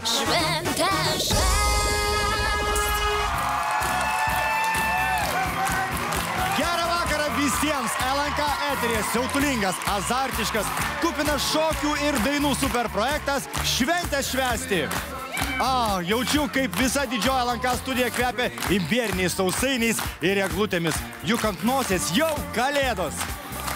Šventę Gerą vakarą visiems! LNK eteryje siautulingas, azartiškas, kupinas šokių ir dainų superprojektas Šventę švęsti. Jaučiu, kaip visa didžioji LNK studija kvepia imbieriniais sausainiais ir eglutėmis. Juk ant nosies jau kalėdos.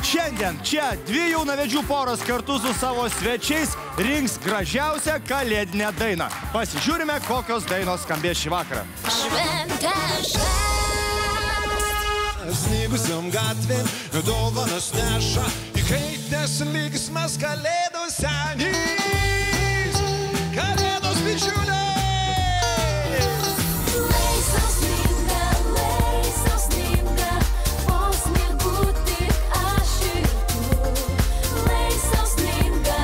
Šiandien čia dvi jaunavedžių poros kartu su savo svečiais rinks gražiausią kalėdinę dainą. Pasižiūrime, kokios dainos skambės šį vakarą. Šventę Snigusiom gatvėm dovanas neša, įkaitęs lygsmas kalėdų senys, kalėdos bičiuliai. Laisvas sninga, po sniegu tik aš ir tu. Laisvas sninga,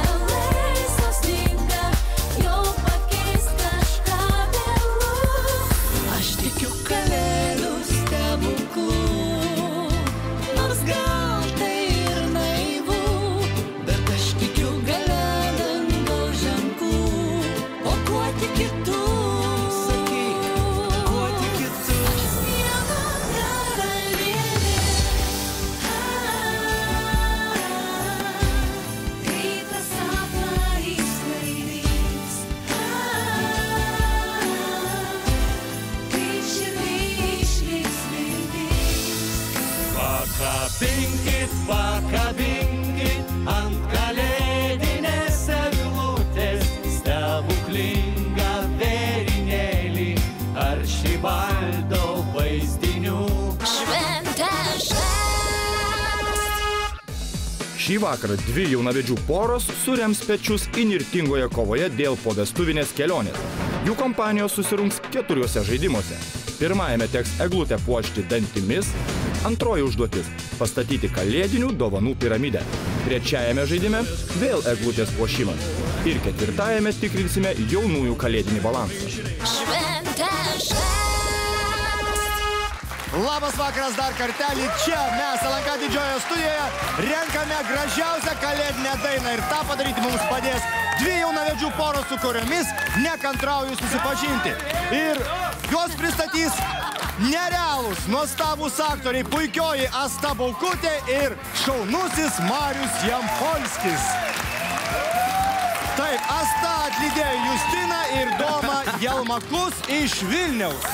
jau pakeis kažką vėlu. Aš tikiu kalėdų stebuklų. Gal tai ir naivu, bet aš tikiu galia dangaus ženklų. O kuo tiki tu? Sakyk, kuo tiki tu? Aš sniego karalienė. Rytas sapną išsklaidys. Kai širdį išliks viltis. Pakabinkit ant kalėdinės eglutės stebuklingą vėrinėlį Aršibaldo vaizdinių. Šventę Šį vakarą dvi jaunavedžių poros surems pečius įnirtingoje kovoje dėl povestuvinės kelionės. Jų kompanijos susirungs 4 žaidimuose. Pirmajame teks eglutę puošti dantimis, antroji užduotis – pastatyti kalėdinių dovanų piramidę. Trečiajame žaidime – vėl eglutės puošimas. Ir ketvirtajame tikrinsime jaunųjų kalėdinį balansą. Šventę Labas vakaras dar kartelį. Čia mes LNK didžiojoje studijoje renkame gražiausią kalėdinę dainą. Ir tą padaryti mums padės dvi jaunavedžių poros, su kuriomis nekantrauju susipažinti. Ir juos pristatys nerealūs, nuostabūs aktoriai, puikioji Asta Baukutė ir šaunusis Marius Jampolskis. Taip, Asta atlydėjo Justiną ir Domą Jelmakus iš Vilniaus.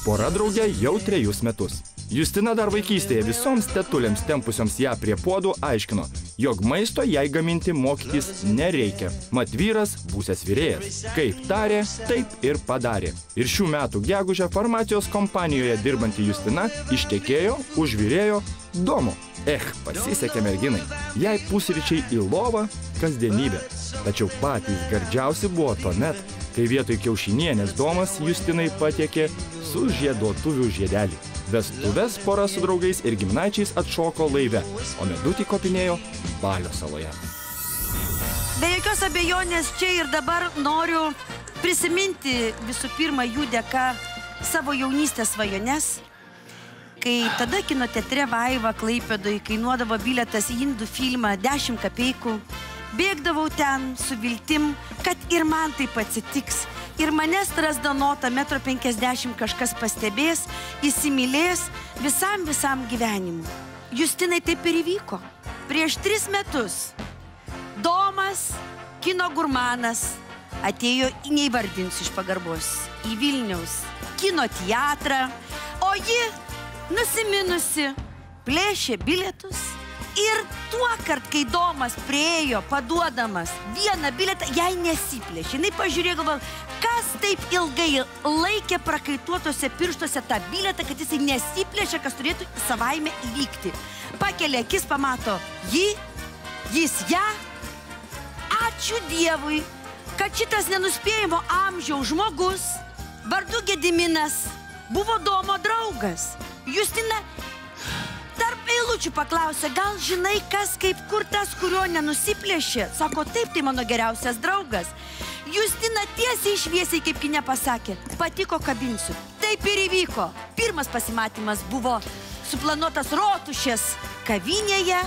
Pora drauge jau 3 metus. Justina dar vaikystėje visoms tetulėms tempusioms ją prie puodų aiškino, jog maisto jai gaminti mokytis nereikia. Mat vyras būsias virėjas. Kaip tarė, taip ir padarė. Ir šių metų gegužę farmacijos kompanijoje dirbanti Justina ištekėjo už virėjo Domo. Pasisekė merginai. Jai pusryčiai į lovą kasdienybė. Tačiau patys gardžiausi buvo tuomet, kai vietoj kiaušinienės Domas Justinai patiekė su žieduotuvių žiedelį. Vestuves pora su draugais ir giminaičiais atšoko laive, o medutį kopinėjo Balio saloje. Be jokios abejonės čia ir dabar noriu prisiminti visų pirma jų dėka savo jaunystės svajones, kai tada kino teatre Vaiva Klaipėdoj kainuodavo bilietas į indų filmą 10 kapeikų. Bėgdavau ten su viltim, kad ir man taip atsitiks. Ir manęs Strazdanota 1,50 m kažkas pastebės, įsimylės visam gyvenimui. Justinai taip ir įvyko. Prieš 3 metus Domas, kino gurmanas, atėjo, neįvardinsiu iš pagarbos, į Vilniaus kino teatrą, o ji, nusiminusi, plėšė bilietus. Ir tuokart, kai Domas priejo, paduodamas vieną bilietą, jai nesiplėšė. Jinai pažiūrėjo, galvojo, kas taip ilgai laikė prakaituotose pirštuose tą bilietą, kad jisai nesiplėšė, kas turėtų savaime įvykti. Pakelia akis, pamato jis ją. Ačiū Dievui, kad šitas nenuspėjimo amžiaus žmogus, vardu Gediminas, buvo Domo draugas. Justina tarp eilučių paklausė, gal žinai, kas kaip kur tas, kurio nenusiplėšė? Sako, taip, tai mano geriausias draugas. Justina tiesiai šviesiai kaip kine pasakė, patiko, kabinsiu. Taip ir įvyko. Pirmas pasimatymas buvo suplanuotas Rotušės kavinėje,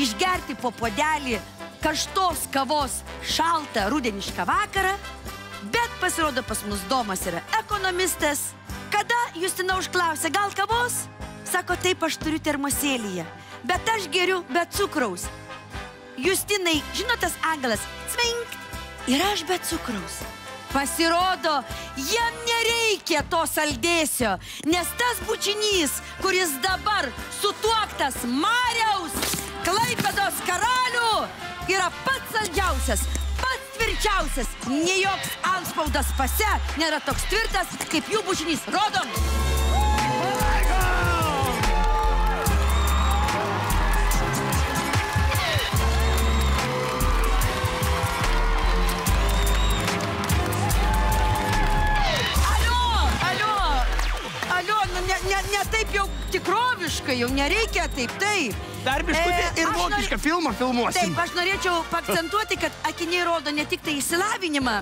išgerti po puodelį karštos kavos šaltą rudenišką vakarą, bet pasirodo pas mus Domas yra ekonomistas. Kada Justina užklausė, gal kavos? Sako, taip, aš turiu termosėlyje, bet aš geriu be cukraus. Justinai, žinot tas angelas, cvink, ir aš be cukraus. Pasirodo, jam nereikia to saldėsio, nes tas bučinys, kuris dabar sutuoktas Mariaus Klaipėdos karalių, yra pats saldžiausias, pats tvirčiausias. Ne joks antspaudas pase nėra toks tvirtas, kaip jų bučinys. Rodom! Ne taip jau tikroviškai, jau nereikia taip. Dar biškutį ir vokišką filmą filmuosim. Taip, aš norėčiau paakcentuoti, kad akiniai rodo ne tik tai išsilavinimą,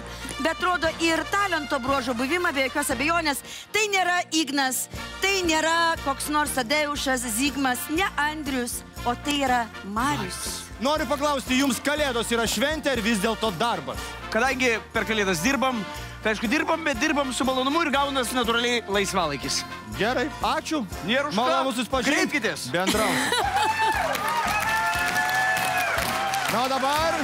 bet rodo ir talento bruožo buvimą, be jokios abejonės. Tai nėra Ignas, tai nėra koks nors Tadeušas, Zigmas, ne Andrius, o tai yra Marius. Noriu paklausti, jums Kalėdos yra šventė ar vis dėlto darbas? Kadangi per Kalėdas dirbam, tai aišku dirbam, bet dirbam su malonumu ir gaunas natūraliai laisvalaikis. Gerai, ačiū. Nėra už ką. Malonu susipažinti. Kreipkitės. Bendrausim. Na, dabar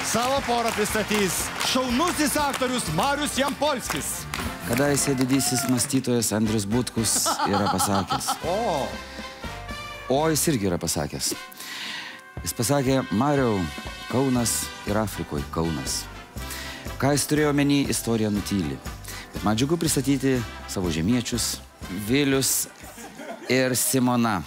savo porą pristatys šaunusis aktorius Marius Jampolskis. Kadaise didysis mąstytojas Andrius Butkus yra pasakęs. O jis irgi yra pasakęs. Jis pasakė, Mariau, Kaunas ir Afrikoje Kaunas. Ką jis turėjo omeny, istorija nutyli. Bet man džiugu pristatyti savo žemiečius, Vilius ir Simona.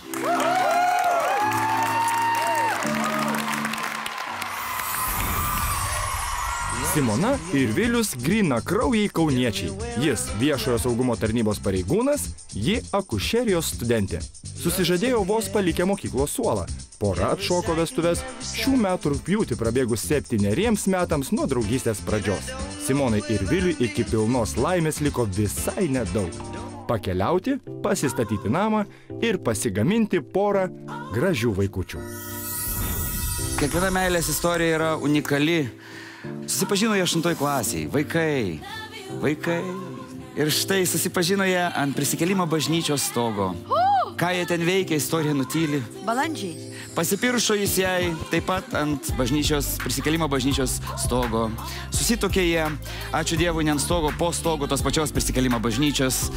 Simona ir Vilius gryna kraujai kauniečiai. Jis viešojo saugumo tarnybos pareigūnas, ji akušerijos studentė. Susižadėjo vos palikę mokyklos suolą. Pora atšoko vestuves šių metų rugpjūtį prabėgus 7 metams nuo draugystės pradžios. Simonai ir Viliui iki pilnos laimės liko visai nedaug. Pakeliauti, pasistatyti namą ir pasigaminti porą gražių vaikučių. Kiekviena meilės istorija yra unikali. Susipažino jie 8 klasėje. Vaikai. Ir štai susipažino jie ant prisikėlimo bažnyčios stogo. Ką jie ten veikia, istorija nutyli. Balandžiai. Pasipiršo jis jai taip pat ant prisikėlimo bažnyčios stogo. Susitokė jie, ačiū Dievui, ne ant stogo, po stogo tos pačios prisikėlimo bažnyčios.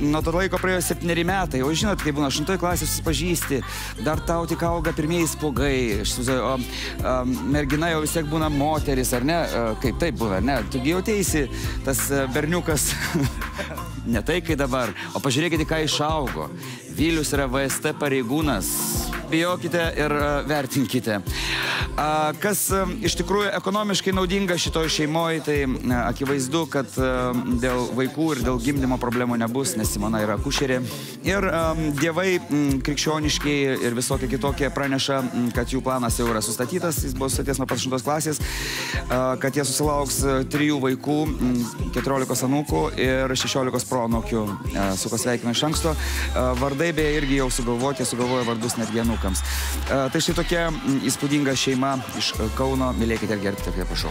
Nuo to laiko praėjo 7 metai, o žinot, kai būna 8 klasė susipažįsti, dar tau tik auga pirmieji spuogai, o mergina jau vis tiek būna moteris, ar ne? Kaip taip buvo, ar ne? Tu jauteisi tas berniukas, ne tai kai dabar, o pažiūrėkite, ką išaugo. Vilius yra VST pareigūnas. Bijokite ir vertinkite. Kas iš tikrųjų ekonomiškai naudinga šitoj šeimoje, tai akivaizdu, kad dėl vaikų ir dėl gimdymo problemų nebus, nes Simona yra akušerė. Ir dievai krikščioniškiai ir visokie kitokie praneša, kad jų planas jau yra sustatytas, jis buvo sustatytas nuo pat 8 klasės, kad jie susilauks 3 vaikų, 14 anūkų ir 16 proanūkių. Su ko sveikinu iš anksto. Vardai beje irgi jau sugalvojo vardus netgi anūkams. Tai štai tokia įspūdinga šeima iš Kauno. Mylėkite ir gerbkite, prašau.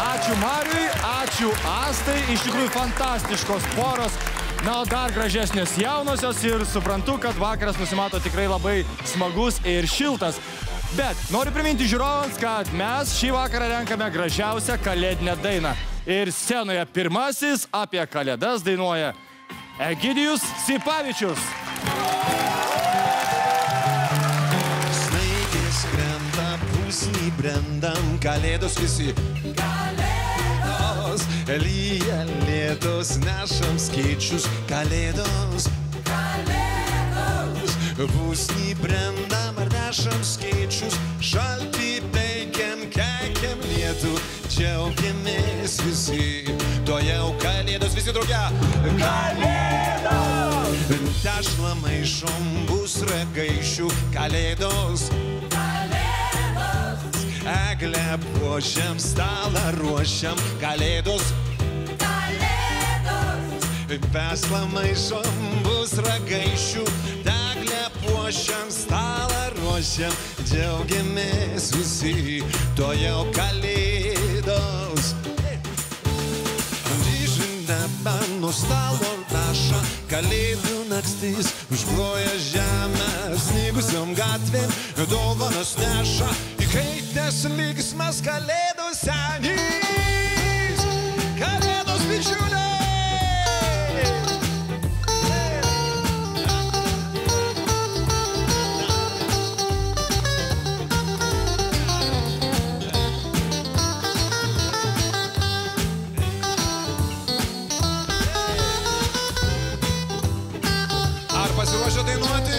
Ačiū Mariui, ačiū Astai, iš tikrųjų fantastiškos poros. Na, o dar gražesnės jaunosios ir suprantu, kad vakaras nusimato tikrai labai smagus ir šiltas. Bet noriu priminti žiūrovams, kad mes šį vakarą renkame gražiausią kalėdinę dainą. Ir scenoje pirmasis apie kalėdas dainuoja Egidijus Sipavičius. Snaigės krenta, pusnį brendam, kalėdos visi. Kalėdos, lyja lietos, nešam skaičius, kalėdos. Kalėdos, pusnį brendam, ar nešam skaičius, šaltį peikiam, keikiam lietų, džiaugiamės visi. To jau kalėdos visi drauge. Kalėdos! Tešlą maišom, bus ragaišių, kalėdos. Kalėdos! Eglę puošiam, stalą ruošiam, kalėdos. Kalėdos! Tešlą maišom, bus ragaišių, eglę puošiam, stalą lošiam, džiaugiamės visi, to jau kalėdos. Dabar nuo stalo raša, kalėdų naktis užkloja žemę, snigusiom gatvėm dovanas neša, įkaitęs lygsmas kalėdos senys, kalėdos bičiuliai. Pasiruošę dainuoti?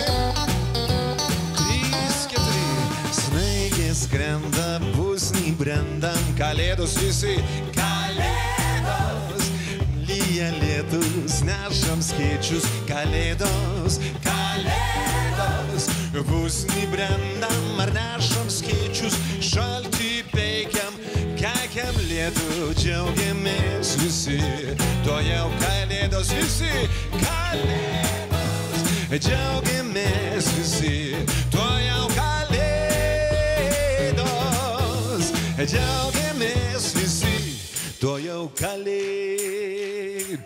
3, 4. Snaigės skrenda, pusnį brendam, kalėdos visi. Kalėdos. Lyja lietus, nešam skėčius. Kalėdos, kalėdos. Pusnį brendam, ar nešam skėčius. Šaltį peikiam, keikiam lietų, džiaugiamės visi. To jau kalėdos visi. Kalėdos. Džiaugiamės visi, to jau kalėdos. Džiaugiamės visi, to jau kalėdos.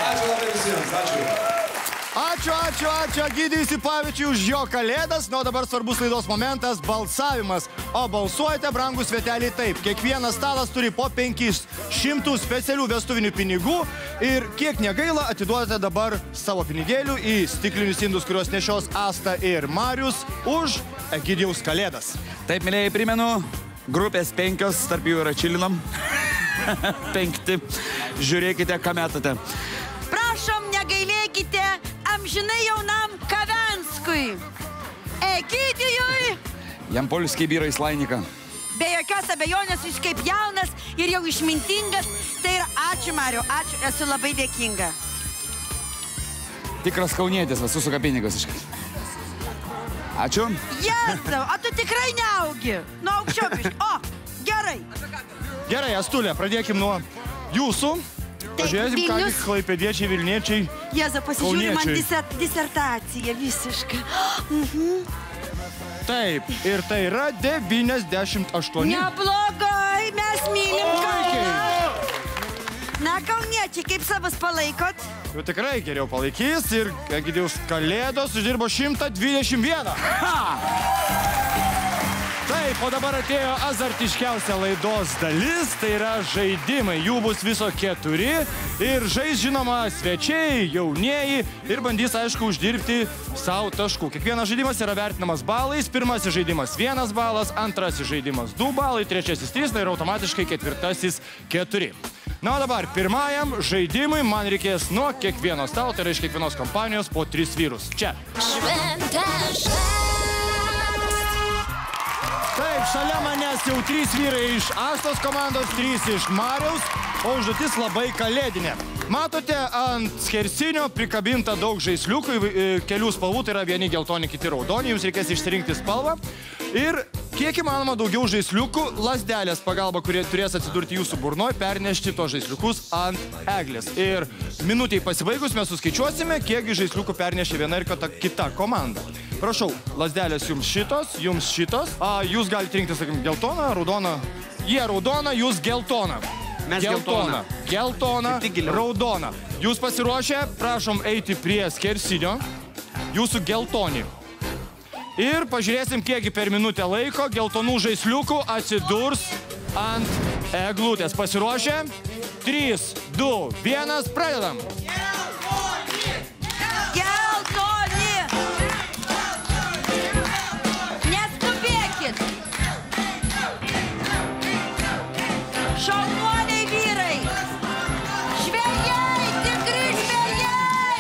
Ačiū labai visiems, ačiū. Ačiū Egidijui Sipavičiui už jo kalėdas. Na, o dabar svarbus laidos momentas – balsavimas. O balsuojate, brangūs sveteliai, taip. Kiekvienas stalas turi po 500 specialių vestuvinių pinigų ir kiek negaila atiduodate dabar savo pinigėlių į stiklinius indus, kuriuos nešios Asta ir Marius už Egidijaus kalėdas. Taip, mėlėjai, primenu, grupės 5, tarp jų yra Čilinam. 5. Žiūrėkite, ką metate. Prašom, negailėkite amžinai jaunam Kavenskui, Egidijui. Jam Polskiai vyrai Slainiką. Be jokios abejonės, jis kaip jaunas ir jau išmintingas. Tai ir ačiū, Mariu, ačiū, esu labai dėkinga. Tikras kaunietis, susuka pinigus iškai. Ačiū. Jėzau, o tu tikrai neaugi. Nu, aukščiau biškai. O, gerai. Gerai, Astulė, pradėkim nuo jūsų. Pažiūrėsim, ką tik klaipėdiečiai, Vilniečiai, Jėzau, pasižiūri man kauniečiai. disertaciją visiškai. Taip, ir tai yra 98. Neblogai, mes mylim Kauną. Puikiai. Na, kauniečiai, kaip savas palaikot? Jau tikrai geriau palaikys ir Egidijaus kalėdos uždirbo 121. Taip, o dabar atėjo azartiškiausia laidos dalis, tai yra žaidimai. Jų bus viso 4 ir žais, žinoma, svečiai, jaunieji ir bandys, aišku, uždirbti savo taškų. Kiekvienas žaidimas yra vertinamas balais. Pirmasis žaidimas 1 balas, antrasis žaidimas 2 balai, trečiasis 3 ir automatiškai ketvirtasis 4. Na, o dabar pirmajam žaidimui man reikės nuo kiekvieno stalo, tai yra iš kiekvienos kompanijos po 3 vyrus. Čia. Taip, šalia manęs jau 3 vyrai iš Astos komandos, 3 iš Mariaus, o užduotis labai kalėdinė. Matote, ant skersinio prikabinta daug žaisliukų, kelių spalvų, tai yra vieni geltoni, kiti raudoni, jums reikės išsirinkti spalvą. Ir kiek įmanoma daugiau žaisliukų, lasdelės pagalba, kurie turės atsidurti jūsų burnoj, pernešti tos žaisliukus ant eglės. Ir minutėj pasibaigus mes suskaičiuosime, kiekgi žaisliukų pernešė viena ir kita komanda. Prašau, lasdelės jums šitos, jūs galite rinkti, sakykim, geltoną, raudoną. Jie raudoną, jūs geltoną. Mes geltoną. Geltoną, raudoną. Jūs pasiruošę, prašom eiti prie skersinio. Jūsų geltoni. Ir pažiūrėsim, kiekgi per minutę laiko geltonų žaisliukų atsidurs ant eglutės. Pasiruošę? 3, 2, 1, pradedam. Geltoni! Neskubėkit! Šaunuoliai vyrai! Žvejai, tikri žvejai!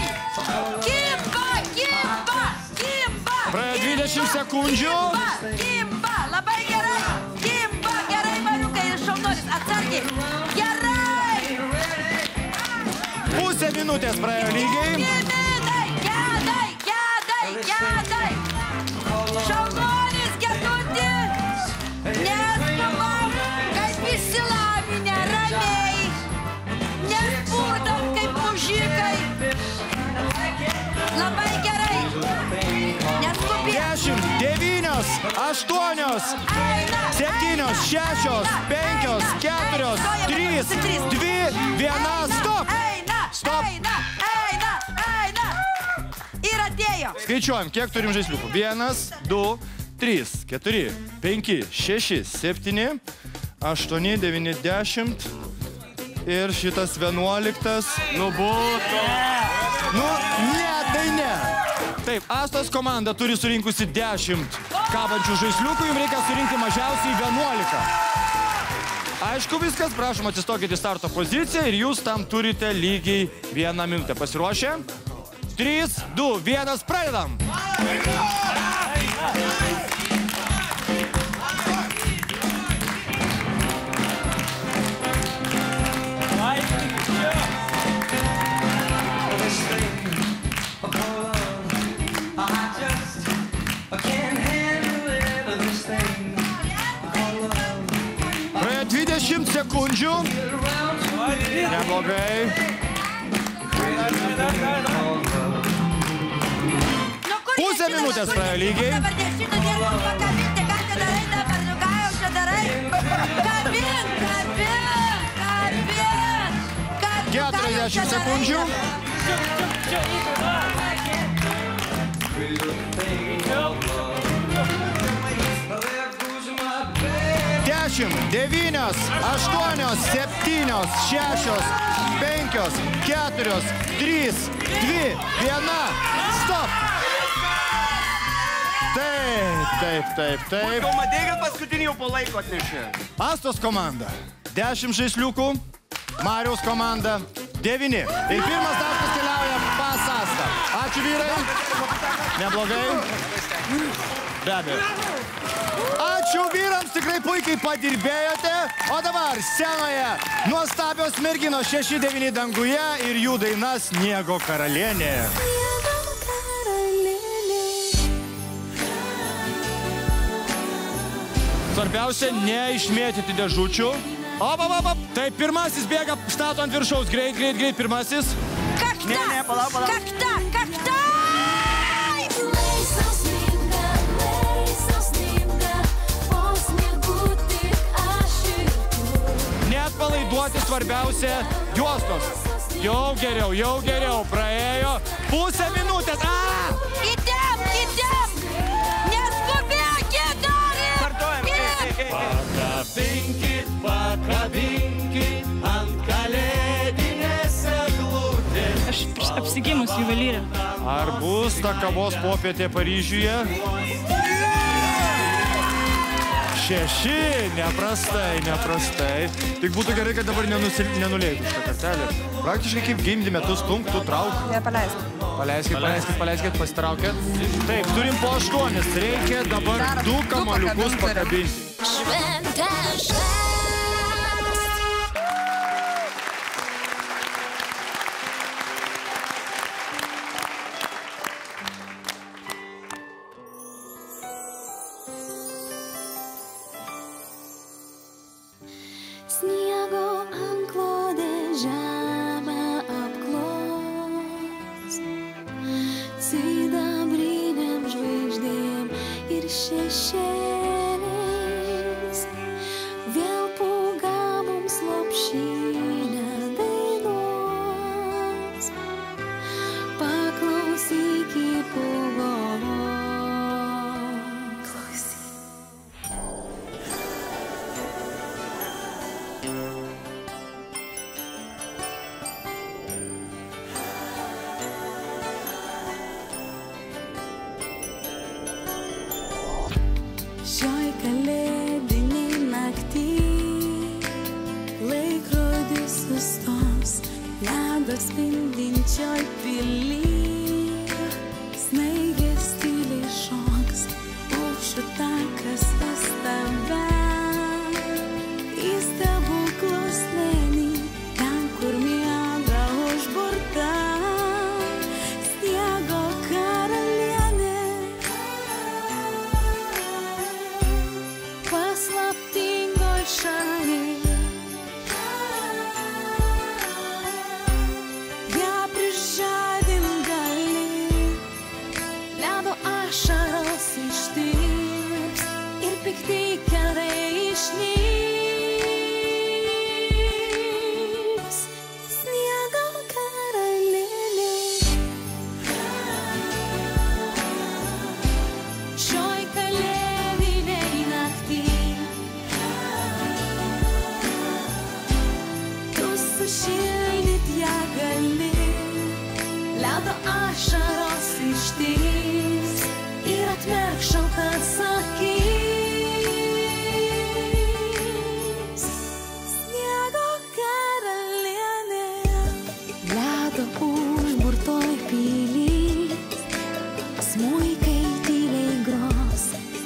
Kimba! Praėjo 20 sekundžių. Kimba! Labai gerai! Kimba! Gerai, mariukai ir šaunuolis, atsargiai! Gerai! Pusę minutės praėjo lygiai. Gedai! Šaunuolis, Geduti! Neskubam, kaip išsilavinę, ramiai! Nespūdam kaip mužikai! 10, 9, 8, 7, 6, 5, 4, 3, 2, 1, stop! Stop! Ir atėjo. Skaičiuojam, kiek turim žaisliukų. 1, 2, 3, 4, 5, 6, 7, 8, 9, 10 ir šitas 11. Nu, būtų. Nu, ne, tai ne. Taip, Astos komanda turi surinkusi 10 kabančių žaisliukų, jums reikia surinkti mažiausiai 11. Aišku viskas, prašom atsistokite į starto poziciją ir jūs tam turite lygiai 1 minutę. Pasiruošę? 3, 2, 1, pradedam! Praėjo 20 sekundžių. Neblogai. Pusę minutės praėjo lygiai. Dabar 10 dienų pakabinti, ką čia darai dabar, nu ką jau čia darai? Kabink! 40 sekundžių. Dešimt, 9, 8, 7, 6, 5, 4, 3, 2, 1, stop! Taip. Jau matei, kad paskutinį jau po laiko atnešė. Astos komanda 10 žaisliukų, Mariaus komanda 9. Ir pirmas taškas keliauja pas Astą. Ačiū vyrai. Neblogai. Be abejo. Ačiū vyrams, tikrai puikiai padirbėjote. O dabar scenoje nuostabios merginos 6-9 danguje ir jų daina Sniego karalienė. Svarbiausia, neišmėtyti dėžučių. Op. Tai pirmasis bėga, stato ant viršaus. Greit, pirmasis. Kakta! Kakta! Neatpalaiduoti, svarbiausia, juostos. Jau geriau. Praėjo pusę minutės. Įtėm! Neskubėkit, Doris! Pakabinkit ant kalėdinės eglutės. Aš apsigimus juvelyrė. Ar bus ta kavos popietė Paryžiuje? 6, neprastai. Tik būtų gerai, kad dabar nenuleidų šitą kartelę. Praktiškai kaip gimdį metus stumk, tu trauk. Paleiskit, pasitraukit. Taip, turim po 8, reikia dabar 2 kamaliukus pakabinti. Šventę švęst. Sniego antklodė žemę apklos, sidabriniam žvaigždėm ir šešėliais, vėl pūga mums lopšinę dainuos. Paklausyk į pūgos. atmerk šaltas akis. Sniego karalienė, ledo užburtoj pily, smuikai tyliai gros,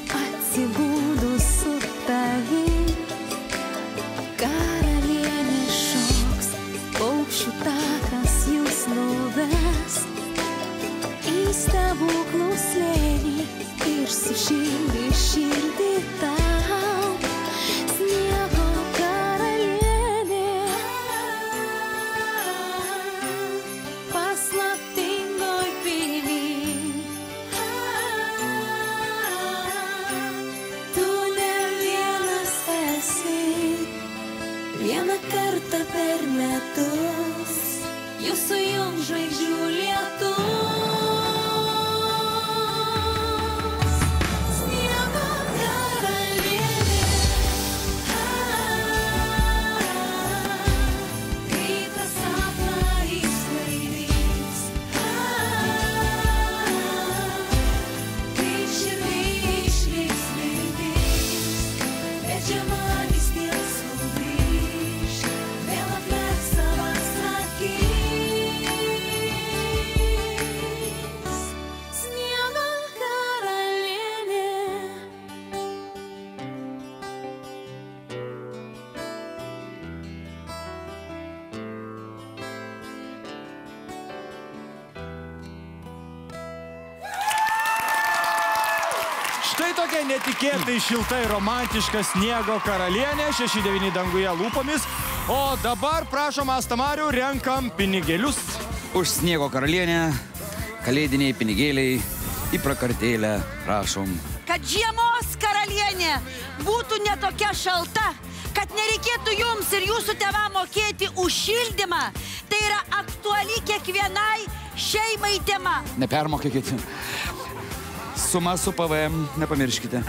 atsibūdus su tavim. Karalienė šoks, paukščių takas jūs nuves į stebuklų slėnį ir sušildys širdį tau. Sniego karalienė, paslaptingoj pily, tu ne vienas esi. Vieną kartą per metus jūs sujungs žvaigždžių lietus. Sniego karalienė, kai tą sapną išsklaidys, kai širdį išliks viltis, bet žiema vis tiek sugrįš, vėl atmerk savas akis. Sniego karalienė. Štai tokia netikėtai šiltai romantiška Sniego karalienė, 6-9 danguje lūpomis. O dabar, prašom, Astamarių, renkam pinigėlius. Už Sniego karalienę, kalėdiniai pinigėliai, į prakartėlę, prašom. Kad žiemos karalienė būtų netokia šalta, kad nereikėtų jums ir jūsų tėvam mokėti už šildymą, tai yra aktuali kiekvienai šeimai tema. Nepermokėkit. Suma su PVM, nepamirškite.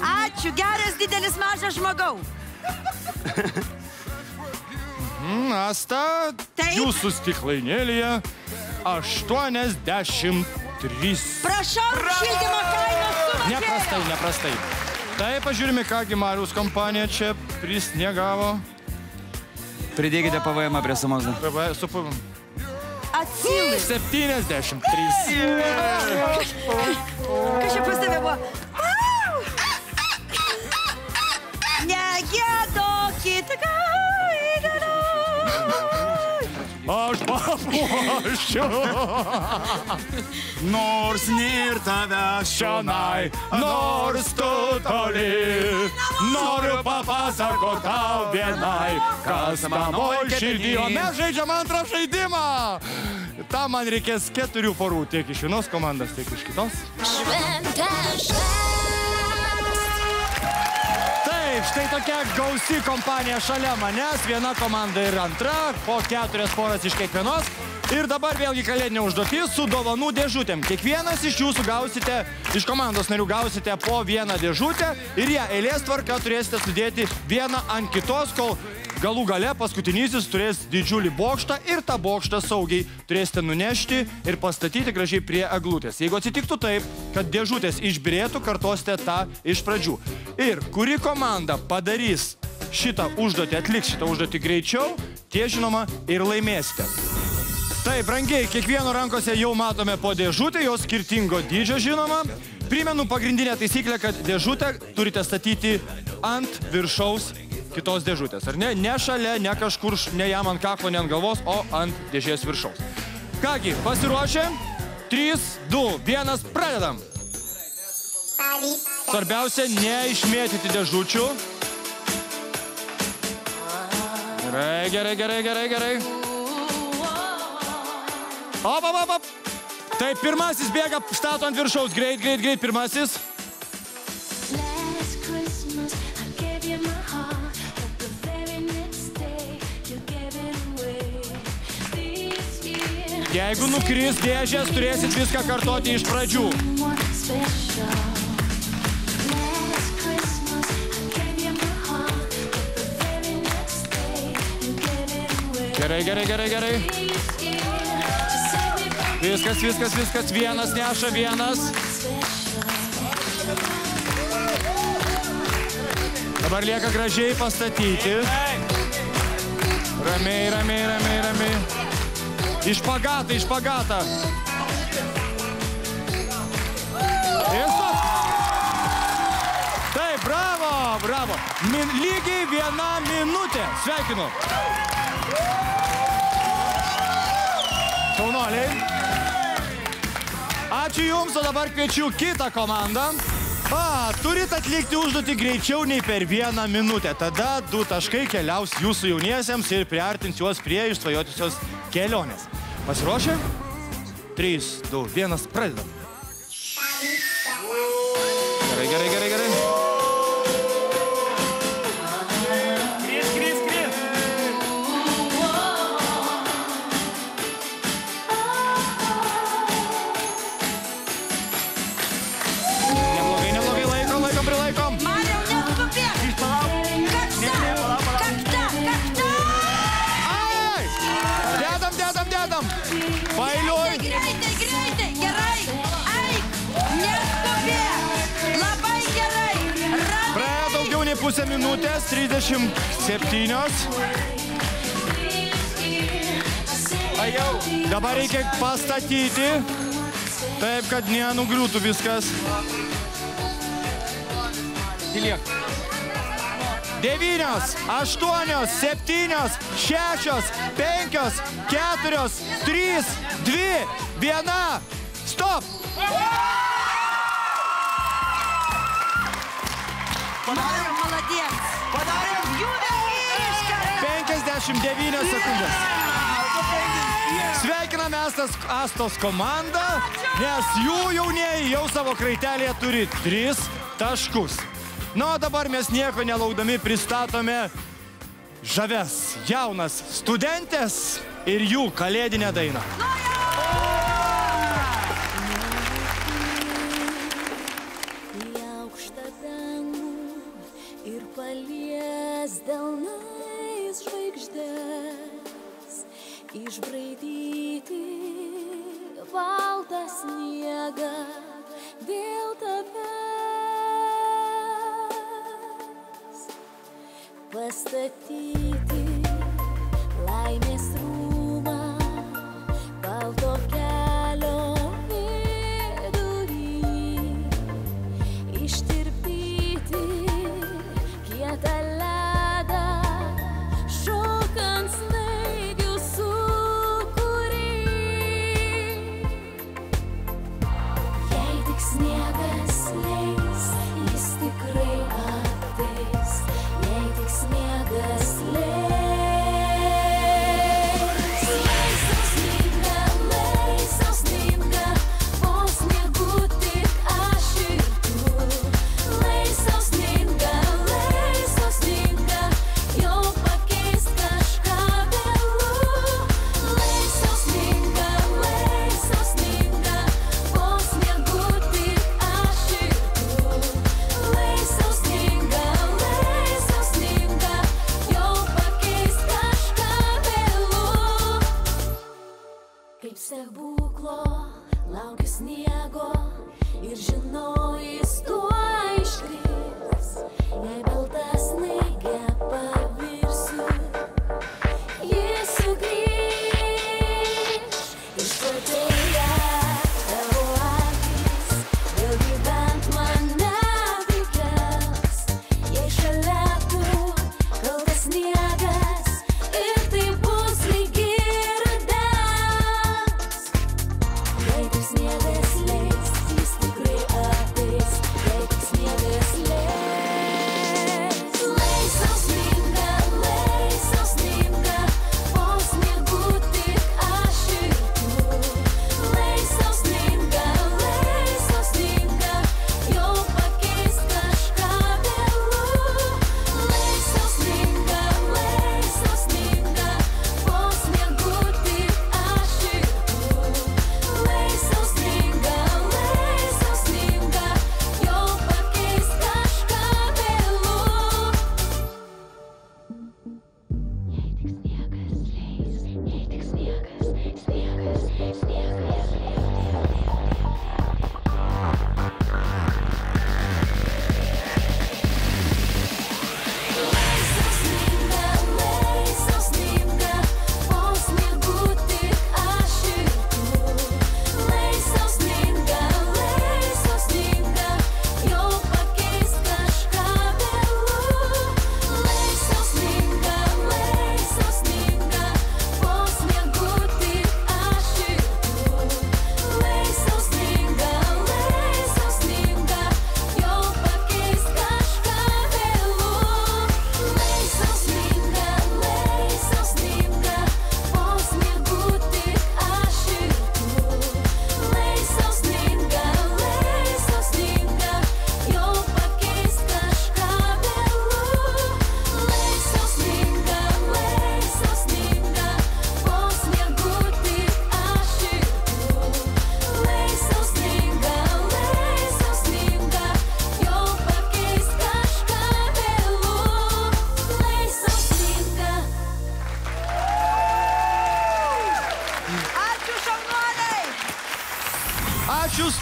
Ačiū, geras didelis mažas žmogau. Asta, Taip. jūsų stiklainėlėje 83. Prašau, šildymo kainos sumažėjo. Neprastai. Tai pažiūrime, kągi Mariaus kompanija čia prisniegavo. Pridėkite PVM prie sumos. Su PVM. Atsilai. 73. Kas čia pas tave buvo? Negėdokit, gaidaro. Aš papuošiu. Nors nėr tavęs Čionai, nors tu toli, noriu papasakot tau vienai, kas manoj širdį. O mes žaidžiam antrą žaidimą. Tam man reikės 4 porų, tiek iš vienos komandos, tiek iš kitos. Taip, štai tokia gausi kompanija šalia manęs, viena komanda ir antra, po 4 poras iš kiekvienos. Ir dabar vėlgi kalėdinė užduotis su dovanų dėžutėm. Kiekvienas iš jūsų gausite, iš komandos narių gausite po vieną dėžutę ir ją eilės tvarka turėsite sudėti vieną ant kitos, kol galų gale paskutinysis turės didžiulį bokštą ir tą bokštą saugiai turėsite nunešti ir pastatyti gražiai prie eglutės. Jeigu atsitiktų taip, kad dėžutės išbirėtų, kartosite tą iš pradžių. Ir kuri komanda padarys šitą užduotį, atliks šitą užduotį greičiau, tie žinoma ir laimėsite. Taip, brangiai, kiekvieno rankose jau matome po dėžutę, jos skirtingo dydžio žinoma. Primenu pagrindinę taisyklę, kad dėžutę turite statyti ant viršaus kitos dėžutės, ar ne? Ne šalia, ne kažkur, ne jam ant kaklo, ne ant galvos, o ant dėžės viršaus. Kągi, pasiruošę? 3, 2, 1, pradedam. Svarbiausia, neišmėtyti dėžučių. Gerai. Op. Taip, pirmasis bėga, stato ant viršaus. Greit, pirmasis. Jeigu nukris dėžės, turėsit viską kartoti iš pradžių. Gerai. Viskas. Vienas neša, vienas. Dabar lieka gražiai pastatyti. Ramiai, ramiai, ramiai, ramiai. Iš pagatą. Taip, bravo. Lygiai 1 minutė. Sveikinu. Šaunuoliai. Ačiū Jums, o dabar kviečiu kitą komandą. Turit atlikti užduotį greičiau nei per 1 minutę. Tada 2 taškai keliaus jūsų jauniesiems ir priartins juos prie išsvajotusios kelionės. Pasiruošę? 3, 2, 1, pradedam. Gerai. Skris. Neblogai, prilaikom. Mariau, neskubėk. Kakta. Ai! Dedam. Pailiuoj. Greitai. Gerai. Eik. Neskubėk. Labai gerai. Praėjo daugiau nei pusę minutės, 37. Dabar reikia pastatyti, taip, kad nenugriūtų viskas. 9, 8, 7, 6, 5, 4, 3, 2, 1. Stop! Молодец. 59 sekundės. Sveikiname Astos komandą, nes jų jaunieji jau savo kraitelėje turi 3 taškus. O dabar mes nieko nelaukdami pristatome žaves jaunas studentės ir jų kalėdinę dainą. Ir palies delnais žvaigždės, išbraidyti baltą sniegą dėl tavęs, pastatyti laimės rūmą balto kelio vidury, ištirpdyti kietą ledą, šokant snaigių sūkurį. Jei tik sniegas leis, jis tikrai ateis. Jei tik sniegas leis. Leis, sninga, po sniegu tik aš ir tu. Leis, sninga, jau pakeis kažką vėlu. Leis, sninga, po sniegu tik aš ir tu. Leis, sninga, jau pakeis kažką vėlu. Kaip stebuklo laukiu sniego ir žinau, jis tuoj iškris. Jei balta snaige pavirsiu, jis sugrįš. Išplatėja tavo akis, vėlgi bent mane prikels. Jei šalia tu kaltas sniegas ir tai bus lygi rudens. Jei tik sniegas leis, jis tikrai ateis.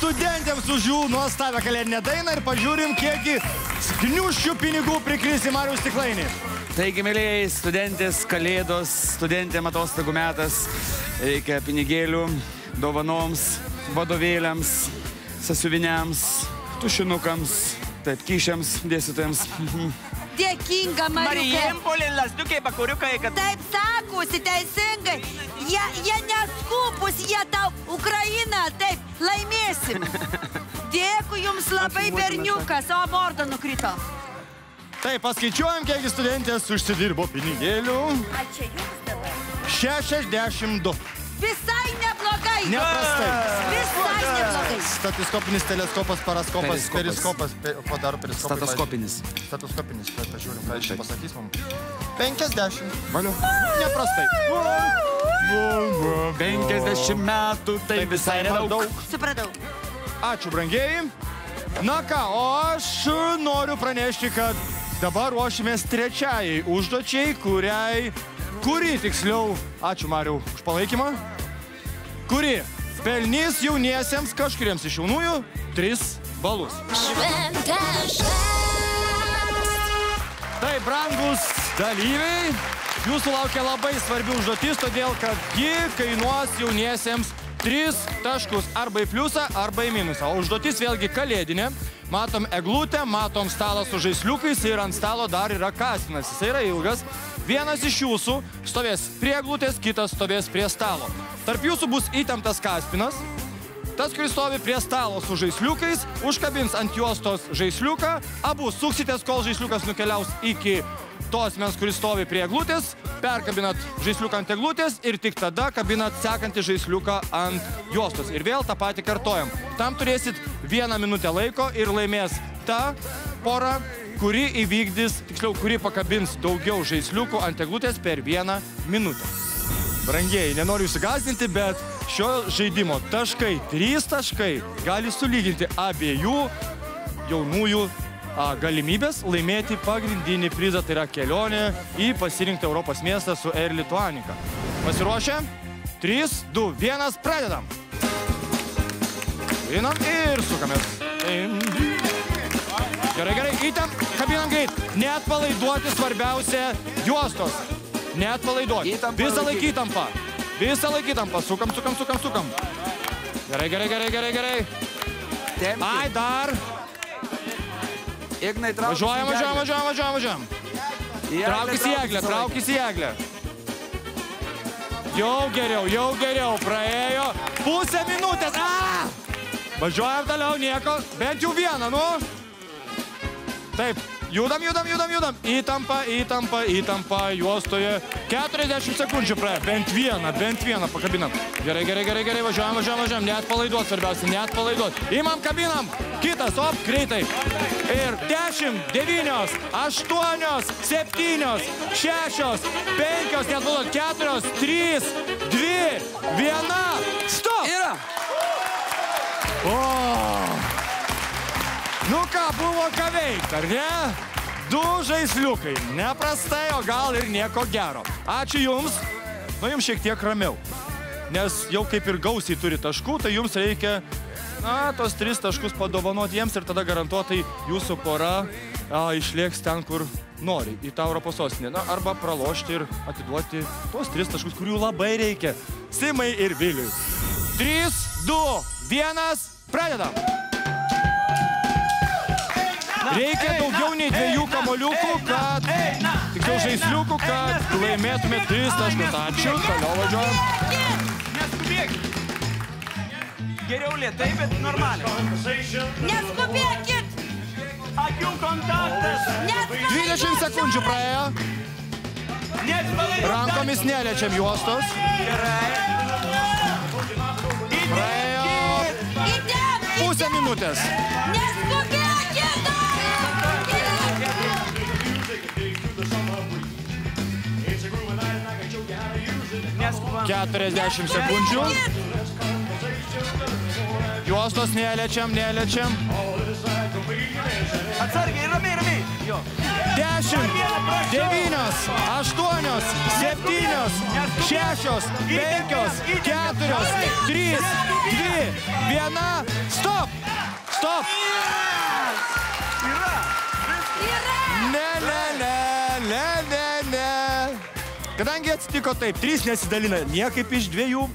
studentėms už jų nuostabią kalėdinę dainą ir pažiūrim, kiekgi gniuščių pinigų prikris į Mariaus stiklainį. Taigi, mėlyjei, studentės, kalėdos, studentėm atostogų metas, reikia pinigėlių, dovanoms, vadovėliams, sąsiuviniams, tušinukams, taip, kyšiams, dėstytojams. Dėkinga, Mariukai. Marijampolė, lasdukiai, bakuriukai, kad... Taip sakosi, teisingai. Jie neskupus, jie tau Ukraina, taip, laimėsim. Dėkui jums labai, berniukas, o morda nukrito. Taip, paskaičiuojam, kiekgi studentės užsidirbo pinigėlių. A čia jums dabar? 62. Visai neblogai. Neprastai. Visai neblogai. Statoskopinis teleskopas, paraskopas, Periskopas. periskopas. Ko dar periskopai? Statoskopinis. Statoskopinis. Pažiūrim, ką iš čia pasakys mums. 50. Valiu. Neprastai. 50 metų, tai visai nedaug. Supratau. Ačiū, brangieji. Na ką, o aš noriu pranešti, kad dabar ruošimės trečiajai užduočiai, kuri tiksliau, ačiū Mariau už palaikymą, kuri pelnys jauniesiems kažkuriems iš jaunųjų 3 balus. Tai, brangus dalyviai, jūsų laukia labai svarbi užduotis, todėl kad ji kainuos jauniesiems 3 taškus arba į pliusą, arba į minusą. O užduotis vėlgi kalėdinė. Matom eglutę, matom stalą su žaisliukais ir ant stalo dar yra kaspinas. Jis yra ilgas. Vienas iš jūsų stovės prie eglutės, kitas stovės prie stalo. Tarp jūsų bus įtemptas kaspinas. Tas, kuris stovi prie stalo su žaisliukais, užkabins ant juostos žaisliuką. Abu suksitės, kol žaisliukas nukeliaus iki to asmens, kuris stovi prie eglutės. Perkabinat žaisliuką ant eglutės ir tik tada kabinat sekantį žaisliuką ant juostos. Ir vėl tą patį kartojam. Tam turėsit 1 minutę laiko ir laimės ta pora, kuri įvykdys, tiksliau, kuri pakabins daugiau žaisliukų ant eglutės per 1 minutę. Brangieji, nenoriu jūsų gąsdinti, bet šio žaidimo taškai, 3 taškai, gali sulyginti abiejų jaunųjų galimybės laimėti pagrindinį prizą, tai yra kelionė į pasirinktą Europos miestą su Air Lituanica. Pasiruošę? 3, 2, 1, pradedam. Einam ir sukamės. Gerai, kabinam greit. Neatpalaiduoti svarbiausia juostos. Neatpalaiduoti. Visą laiką įtampą. Visą laiką įtampą. Sukam. Gerai. Ai, dar. Ignai, traukis Važiuojam. Traukis į eglę. Jau geriau. Praėjo pusę minutės. Važiuojam toliau, nieko. Bent jau 1, nu. Taip, judam. Įtampa juostoje. 40 sekundžių praėjo. Bent vieną pakabinam. Gerai. Važiuojam. Neatpalaiduot svarbiausia, neatpalaiduot. Imam, kabinam. Kitas, greitai. Ir 10, 9, 8, 7, 6, 5, neatpalaiduot. 4, 3, 2, 1. Stop! Yra! Nu ką, buvo ką veikti, ar ne? 2 žaisliukai. Neprastai, o gal ir nieko gero. Ačiū jums. Nu, jums šiek tiek ramiau. Nes jau kaip ir gausiai turi taškų, tai jums reikia, tos 3 taškus padovanoti jiems ir tada garantuotai jūsų pora išlieks ten, kur nori, į tą Europos sostinę. Arba pralošti ir atiduoti tos 3 taškus, kurių labai reikia. Simai ir Viliui. 3, 2, 1, pradedam. Reikia daugiau nei 2 kamoliukų, tiksliau žaisliukų, kad laimėtumėt 3 taškus. Ačiū, toliau važiuojam. Neskubėkit. Geriau lėtai, bet normaliai. Neskubėkit. Akių kontaktas. 20 sekundžių praėjo. Rankomis neliečiam juostos. Praėjo pusę minutės. Neskubėkit. 40 sekundžių. Juostos neliečiam. Atsargiai, ramiai. Jo. 10, 9, 8, 7, 6, 5, 4, 3, 2, 1. Stop! Stop! Ne. Kadangi atsitiko taip, 3 nesidalina niekaip iš 2,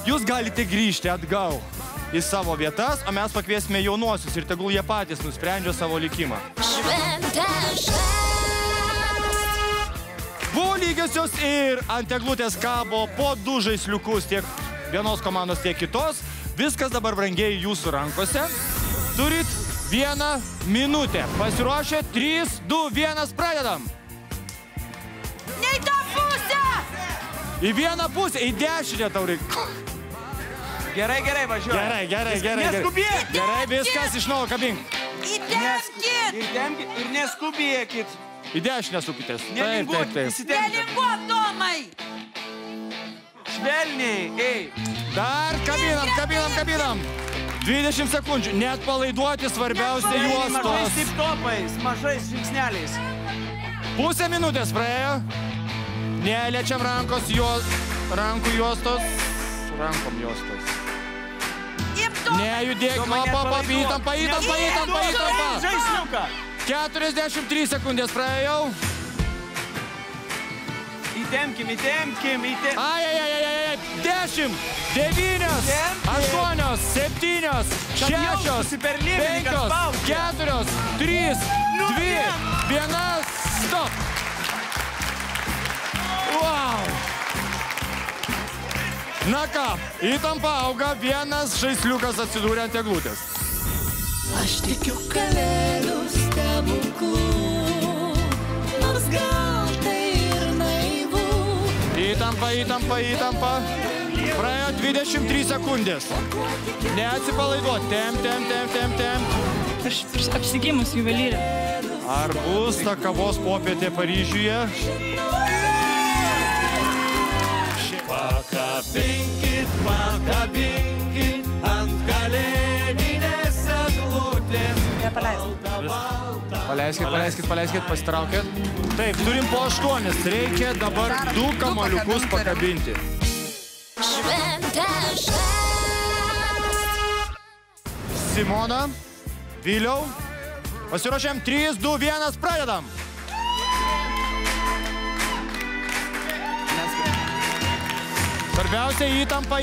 jūs galite grįžti atgal į savo vietas, o mes pakviesime jaunuosius ir tegul jie patys nusprendžia savo likimą. Buvo lygiosios ir ant eglutės kabo po 2 žaisliukus tiek vienos komandos, tiek kitos. Viskas dabar brangiai jūsų rankose. Turit 1 minutę. Pasiruošę, 3, 2, 1, pradedam. Ne į tą pusę! Į vieną pusę, į dešinę tau reikia. Gerai, važiuoju. Gerai. Neskubėk! Gerai, viskas iš naujo kabink. Įtempkit! Įtempkit ir neskubėkit. Į dešinę supitės. Nelinguokit, įsitempkit. Nelinguok, Tomai! Švelniai, ei. Dar kabinam. 20 sekundžių. Net palaiduoti svarbiausia Mažais juostos. tip-topais, mažais žingsneliais. Pusę minutės praėjo. Neliečiam rankų juostos. Rankom juostos. Nejudėk, įtampa. Žaisliuką. 43 sekundės praėjau. Įtempkim. Ai. 10, 9, 8, 7, 6, 5, 4, 3, 2, 1, stop. Wow. Na ką, įtampa auga, vienas žaisliukas atsidūrė ant eglutės. Aš tikiu kalėdų stebuklu, nors gal tai ir naivu. Įtampa. Praėjo 23 sekundės. Neatsipalaiduot. Temp. Aš apsigimus juvelyrė. Ar bus ta kavos popietė Paryžiuje? Pakabinkit ant kalėdinės eglutės. Paleiskit, pasitraukit. Taip, turim po 8. Reikia dabar 2 kamuoliukus pakabinti. Simona, Viliau, pasiruošėm 3, 2, 1, pradedam. Svarbiausia įtampa.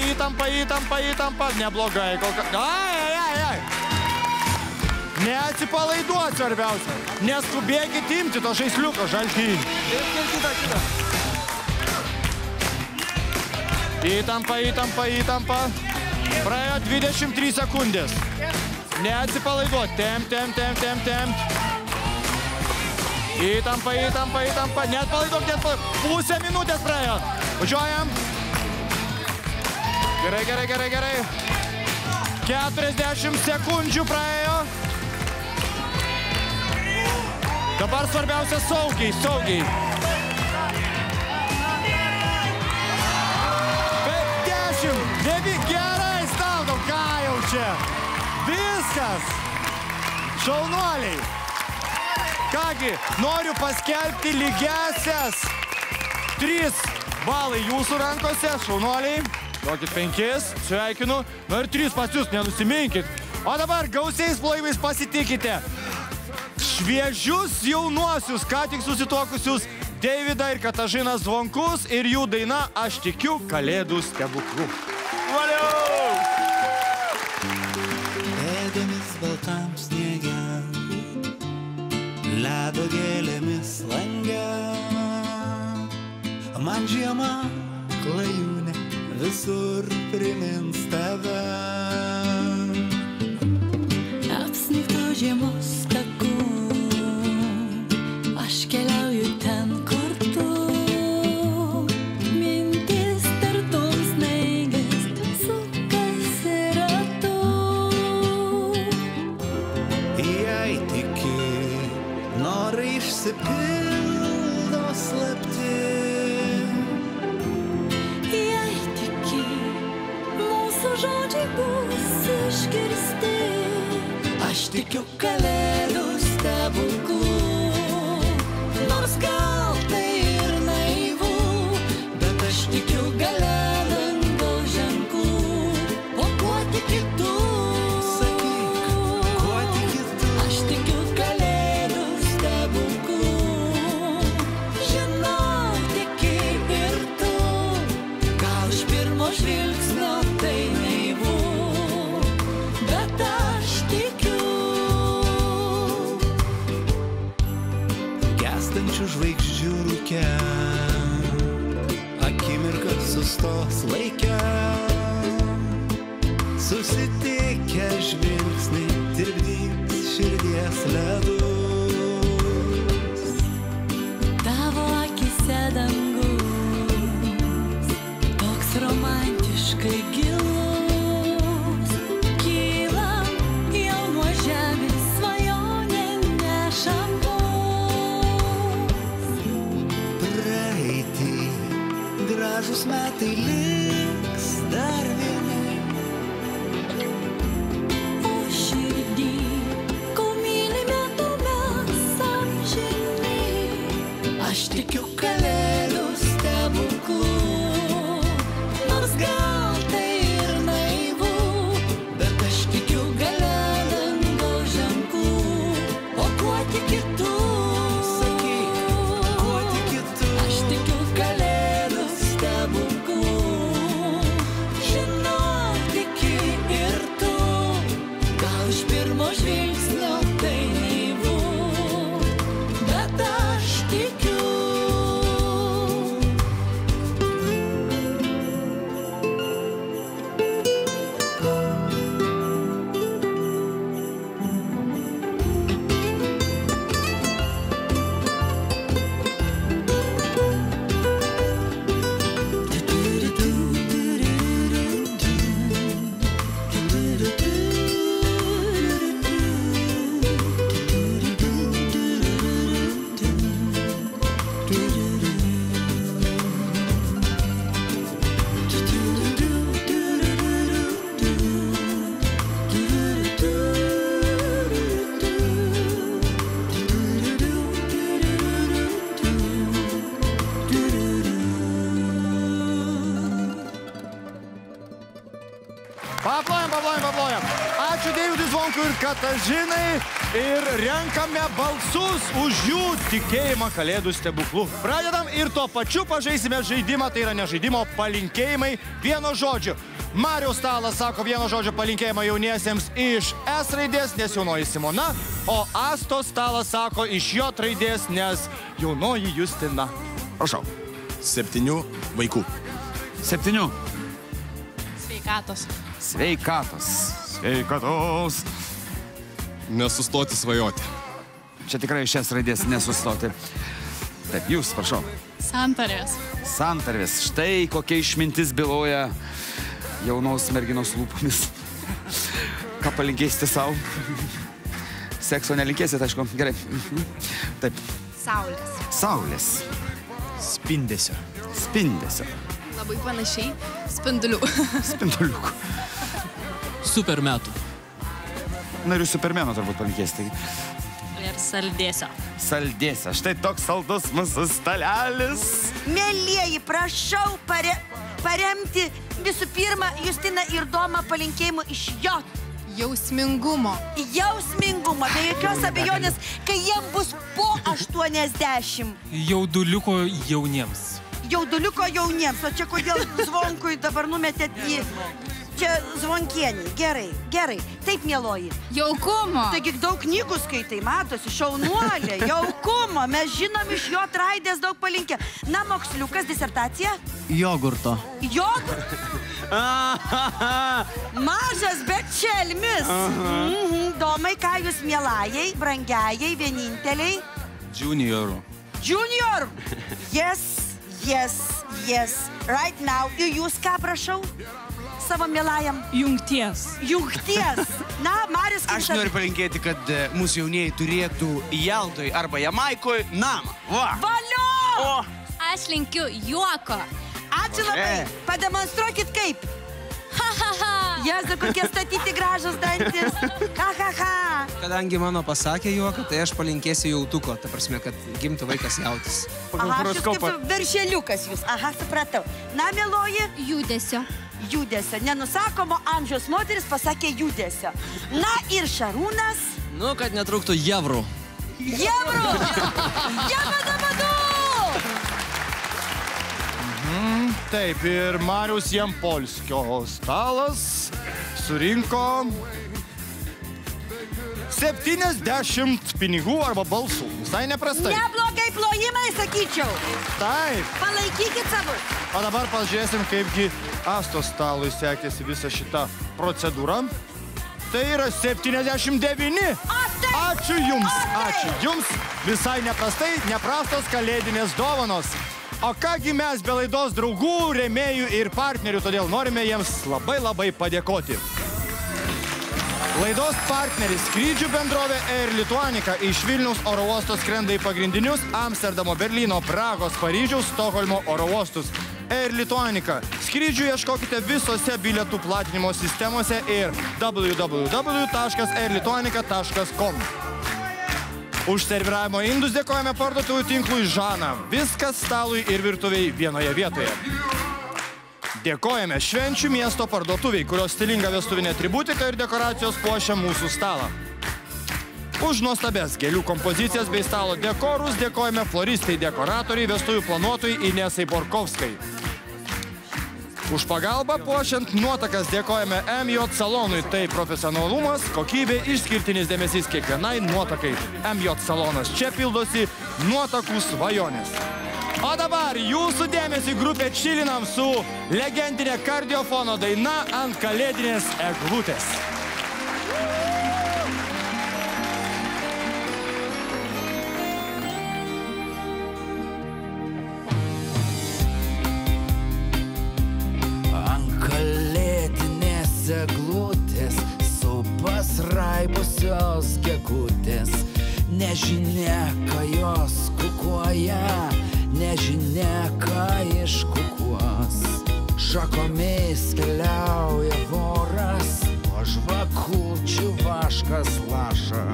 Neblogai. Ai. Neatsipalaiduot svarbiausia. Neskubėkit imti to žaisliuko žaltynį. Įtampa. Praėjo 23 sekundės. Neatsipalaiduot. Temp. Įtampa. Net palaiduok. Pusę minutės praėjo. Važiuojam. Gerai. 40 sekundžių praėjo. Dabar svarbiausia saugiai. 10, 9, gerai, stabdom, ką jau čia. Viskas. Šaunuoliai. Kągi, noriu paskelbti lygiasias. 3 balai jūsų rankose, šaunuoliai. Duokit 5, sveikinu. Ir 3 pas jūs, nenusiminkit. O dabar gausiais plojimais pasitikite šviežius jaunuosius, ką tik susituokusius Deividą ir Katažiną Zvonkus ir jų daina Aš tikiu kalėdų stebuklu. Pėdomis baltam sniege, ledo gėlėmis lange, man žiema klajūnė visur primins tave. Apsnigto žiemos taku, aš keliauju ten, kur tu. Mintis tartum snaigės sukasi ratu. Jei tiki, norai išsipildo slapti. Jei tiki, mūsų žodžiai bus išgirsti. Aš tikiu kalėdų stebuklu, Nors gal tai ir naivu, bet aš tikiu gale dangaus ženklų. O kuo tiki tu? Sakyk, kuo tiki tu? Aš tikiu kalėdų stebuklų. Žinau, tiki ir tu. Gal iš pirmo žvilgsnio tai naivu, bet aš tikiu. Gęstančių žvaigždžių rūke, akimirka sustos laike. Susitikę žvilgsniai tirpdys širdies ledus. Tavo akise dangus, toks romantiškai gilus. Kylam jau nuo žemės svajonė nešam mus. Praeitį gražus metai liks dar vieni. O širdį, kol mylime tu mes amžini. Aš tikiu kalėdų stebuklų. Nors gal tai ir naivu, bet aš tikiu gale dangaus ženklų. O kuo tiki tu? Sakyk, kuo tiki tu? Aš tikiu kalėdų stebuklų. Žinau, tiki ir tu. Gal iš pirmo žvilgsnio tai naivu, bet aš tikiu. Paplojam. Ačiū Deividui Zvonkui ir Katažinai. Ir renkame balsus už jų tikėjimą kalėdų stebuklų. Pradedam ir tuo pačiu pažaisime žaidimą, tai yra ne žaidimo, palinkėjimai vieno žodžio. Mariaus Stalas sako vieno žodžio palinkėjimą jauniesiems iš S raidės, nes jaunoji Simona, o Astos Stalas sako iš J raidės, nes jaunoji Justina. Prašau. 7 vaikų. 7. Sveikatos. Sveikatos. Nesustoti svajoti. Čia tikrai iš S raidės nesustoti. Taip, jūs, prašau. Santarvės. Santarvės. Štai kokia išmintis byloja jaunos merginos lūpomis. Ką palinkėsite savo? Sekso nelinkėsit, aišku. Gerai. Taip. Saulės. Saulės. Spindesio. Spindesio. Labai panašiai. Spindulių. Spinduliukų. Super metų. Na ir jūs Supermeno turbūt palinkėsite. Ir saldėsio. Saldėsio. Štai toks saldus mūsų stalelis. Mėlieji, prašau paremti visų pirma Justiną ir Domą palinkėjimu iš J. Jausmingumo. Jausmingumo, be jokios abejonės, kai jiem bus po 80. Jauduliuko jauniems. Jauduliuko jauniems, o čia kodėl Zvonkui dabar numetėt į... Čia Zvonkienį. Gerai. Taip, mieloji. Jaukumo. Taigi daug knygų skaitai, matosi, šaunuolė, jaukumo. Mes žinom iš J raidės daug palinkė. Na, moksliukas, disertacija? Jogurto. Mažas, bet čelmis. Domai, ką jūs mielajai, brangiajai, vieninteliai? Junior. Yes. Right now. Ir jūs ką prašau? Savo mielajam? Jungties. Na, Marius... Aš noriu palinkėti, kad mūsų jaunieji turėtų Jaldoj arba Jamaikoj namą. Va! Valio! Aš linkiu juoko. Ačiū labai. Pademonstruokit kaip. Jėzu, kokie statyti gražus dantis. Ha. Kadangi mano pasakė juoką, tai aš palinkėsiu jautuko. Ta prasme, kad gimtų vaikas jautis. Aha, šis kaip veršeliukas jūs. Aha, supratau. Na, mieloji? Judesio. Judesio. Nenusakomo amžiaus moteris pasakė judesio. Na ir Šarūnas? Nu, kad netrūktų jevrų. Jevrų! Jabadabadu! Taip, ir Mariaus Jampolskio stalas surinko 70 pinigų arba balsų. Visai neprastai. Neblogai plojimai, sakyčiau. Taip. Palaikykit savo. O dabar pažiūrėsim, kaipgi Astos stalui sekėsi visa šita procedūra. Tai yra 79. Ačiū jums, ačiū jums. Visai neprastai, neprastos kalėdinės dovanos. O kągi mes be laidos draugų, rėmėjų ir partnerių, todėl norime jiems labai padėkoti. Laidos partneris skrydžių bendrovė Air Lituanica iš Vilniaus oro uosto skrenda į pagrindinius Amsterdamo, Berlyno, Pragos, Paryžiaus, Stokholmo oro uostus. Air Lituanica. Skrydžių ieškokite visose bilietų platinimo sistemose ir www.airlituanica.com. Už serviravimo indus dėkojame parduotuvių tinklui Žana. Viskas stalui ir virtuviai vienoje vietoje. Dėkojame švenčių miesto parduotuviai, kurios stilinga vestuvinė atributika ir dekoracijos puošia mūsų stalą. Už nuostabes gėlių kompozicijas bei stalo dekorus dėkojame floristai, dekoratoriai, vestuvių planuotojai Inesai Borkovskai. Už pagalbą puošiant nuotakas dėkojame MJ salonui. Tai profesionalumas, kokybė, išskirtinis dėmesys kiekvienai nuotakai. MJ salonas. Čia pildosi nuotakų svajonės. O dabar jūsų dėmesį grupė Čilinam su legendinė kardiofono daina ant kalėdinės eglutės. Eglutės, su pasraibusios gegutės, nežinia, ką jos kukuoja, nežinia, ką iškukuos. Šakomis keliauja voras, o žvakučių vaškas laša.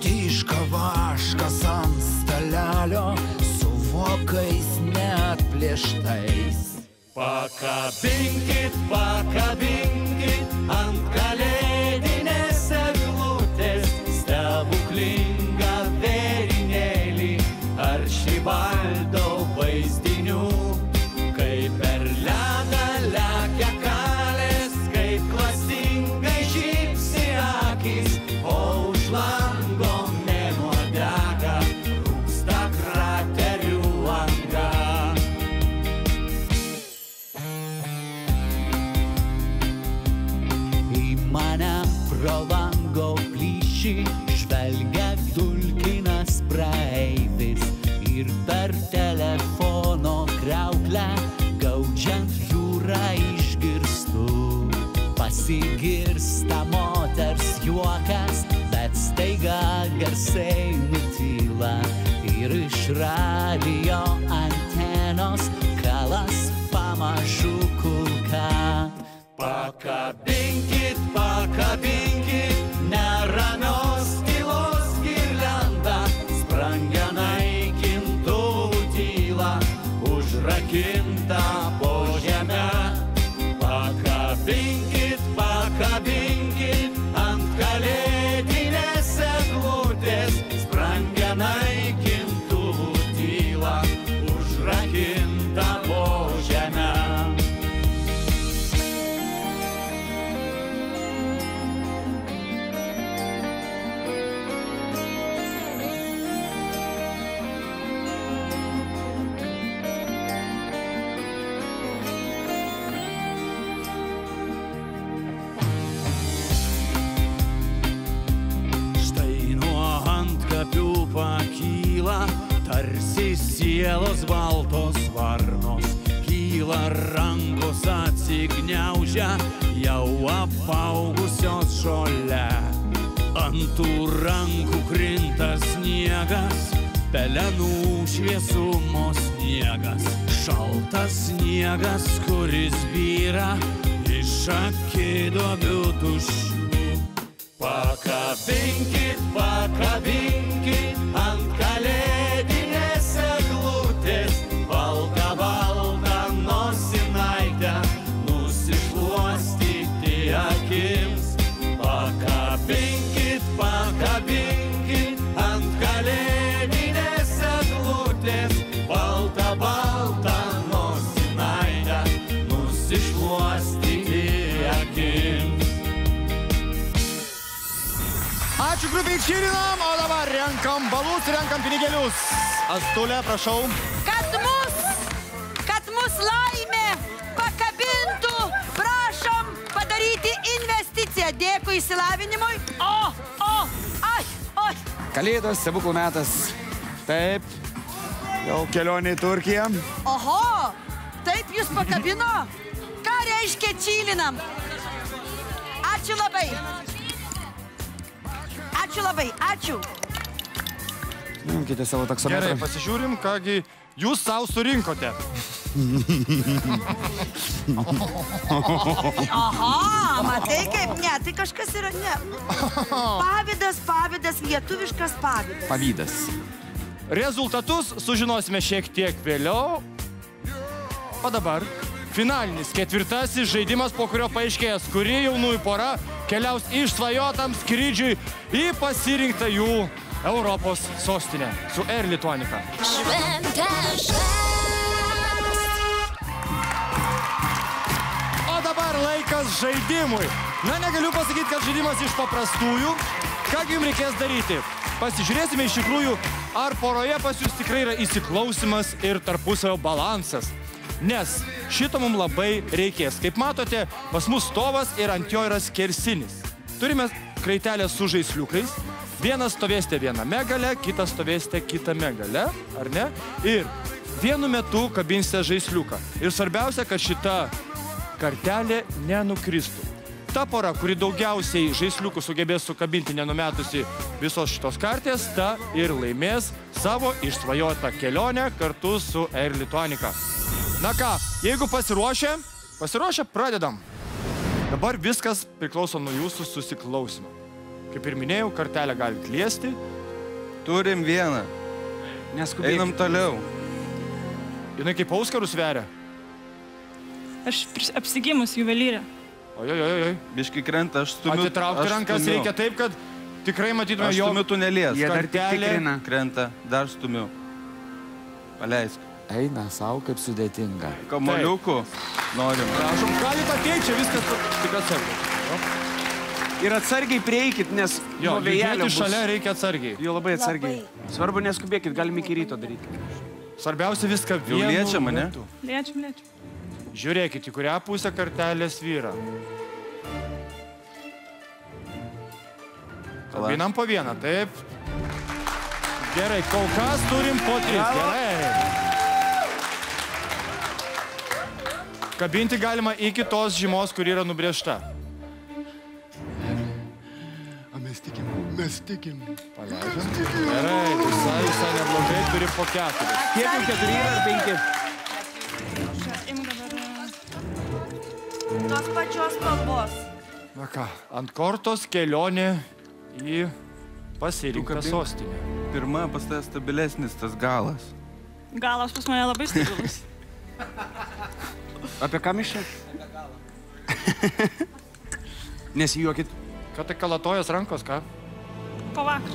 Tyška vaškas ant stalelio, su vokais neatplėštais. Pakabinkit ant kalėdinės eglutės stebuklingą vėrinėlį Aršibaldo vaizdinių, kaip per ledą lekia kalės, kaip klastingai šypsi akys, o už lango mėnuo dega, rūksta kraterių anga. Pro lango plyšį žvelgia dulkinas praeivis ir per telefono kriauklę gaudžiant jūrą išgirstu. Pasigirsta moters juokas, bet staiga garsiai nutyla ir iš radijo antenos kalas pamažu kulka. Pakabinkit, neramios tylos girliandą, sprangia naikintuvų tylą, užrakintą po žemę. Pakabinkit ant kalėdinės eglutės, sprangia naikintuvų tylą, užrakintą po žemę. Pakyla, tarsi sielos baltos varnos, kyla rankos atsigniaužia, jau apaugusios žole. Ant tų rankų krinta sniegas, pelenų šviesumo sniegas, šaltas sniegas, kuris byra iš akiduobių tuščių. Pakabinkit, pakabinkit ant kalėdinės eglutės baltą, baltą nosinaitę nusišluostyti akims. Pakabinkit, pakabinkit ant kalėdinės eglutės baltą, baltą nosinaitę nusišluostyti akims. Ačiū grupiai Čirinam, o dabar renkam balus, renkam pinigėlius. Astulė, prašau. Kad mus laimė pakabintų, prašom padaryti investiciją. Dėkui išsilavinimui. Ai. Kalėdos, stebuklų metas. Taip, jau kelionė į Turkiją. Oho, taip jūs pakabino? Ką reiškia Čilinam? Ačiū labai. Ačiū. Imkite savo taksometrą. Gerai, pasižiūrim, kągi jūs savo surinkote. Aha, matai kaip? Ne, tai kažkas yra ne. Pavydas, lietuviškas pavydas. Pavydas. Rezultatus sužinosime šiek tiek vėliau. O dabar finalinis ketvirtasis žaidimas, po kurio paaiškės, kuri jaunųjų pora keliaus išsvajotam skrydžiui į pasirinktą jų Europos sostinę su Air Lituanica. O dabar laikas žaidimui. Na, negaliu pasakyti, kad žaidimas iš paprastųjų. Ką jums reikės daryti? Pasižiūrėsime iš tikrųjų, ar poroje pas jūs tikrai yra įsiklausimas ir tarpusavio balansas. Nes šito mums labai reikės. Kaip matote, pas mus stovas ir ant jo yra skersinis. Turime kraitelę su žaisliukais. Vienas stovėsite viename gale, kitas stovėsite kitame gale, ar ne? Ir vienu metu kabinsite žaisliuką. Ir svarbiausia, kad šita kartelė nenukristų. Ta pora, kuri daugiausiai žaisliukų sugebės sukabinti nenumetusi visos šitos kartės, ta ir laimės savo išsvajotą kelionę kartu su Air Lituanica. Na ką, jeigu pasiruošę, pradedam. Dabar viskas priklauso nuo jūsų susiklausimo. Kaip ir minėjau, kartelę galite liesti. Turim vieną. Neskubėkit. Einam toliau. Jinai kaip auskarus sveria. Aš apsigimus juvelyrė. Ojojojoj. Biški krenta, aš stumiu. Atitraukti rankas reikia taip, kad tikrai matytume jo. Aš stumiu, tu nelies. Jie dar tik tikrina. Krenta, dar stumiu. Paleisk. Eina savo kaip sudėtinga. Kamoliukų norim. Prašom, galite ateiti, čia viskas tik atsargiai. Ir atsargiai prieikit, nes nuo vėjelio bus. Šalia reikia atsargiai. Jo labai atsargiai. Svarbu neskubėkit, galim iki ryto daryti. Svarbiausia viską jau liečia mane. Liečiam. Žiūrėkit, į kurią pusę kartelės vyra. Kabinam po vieną, taip. Gerai, kol kas turim po 3. Gerai. Kabinti galima iki tos žymos, kur yra nubrėžta. Mes tikim. Paleidžiam. Gerai, visai neblogai, turim po 4. Kiek jums 4 yra ar 5? Tos pačios kalbos. Na ką, ant kortos kelionė į pasirinktą sostinę. Pirma, pas tai stabilesnis tas galas. Galas pas mane labai stabilus. Apie ką mes čia? Nesijuokit. Ką tai kalatojas rankos, ką? Po vakar.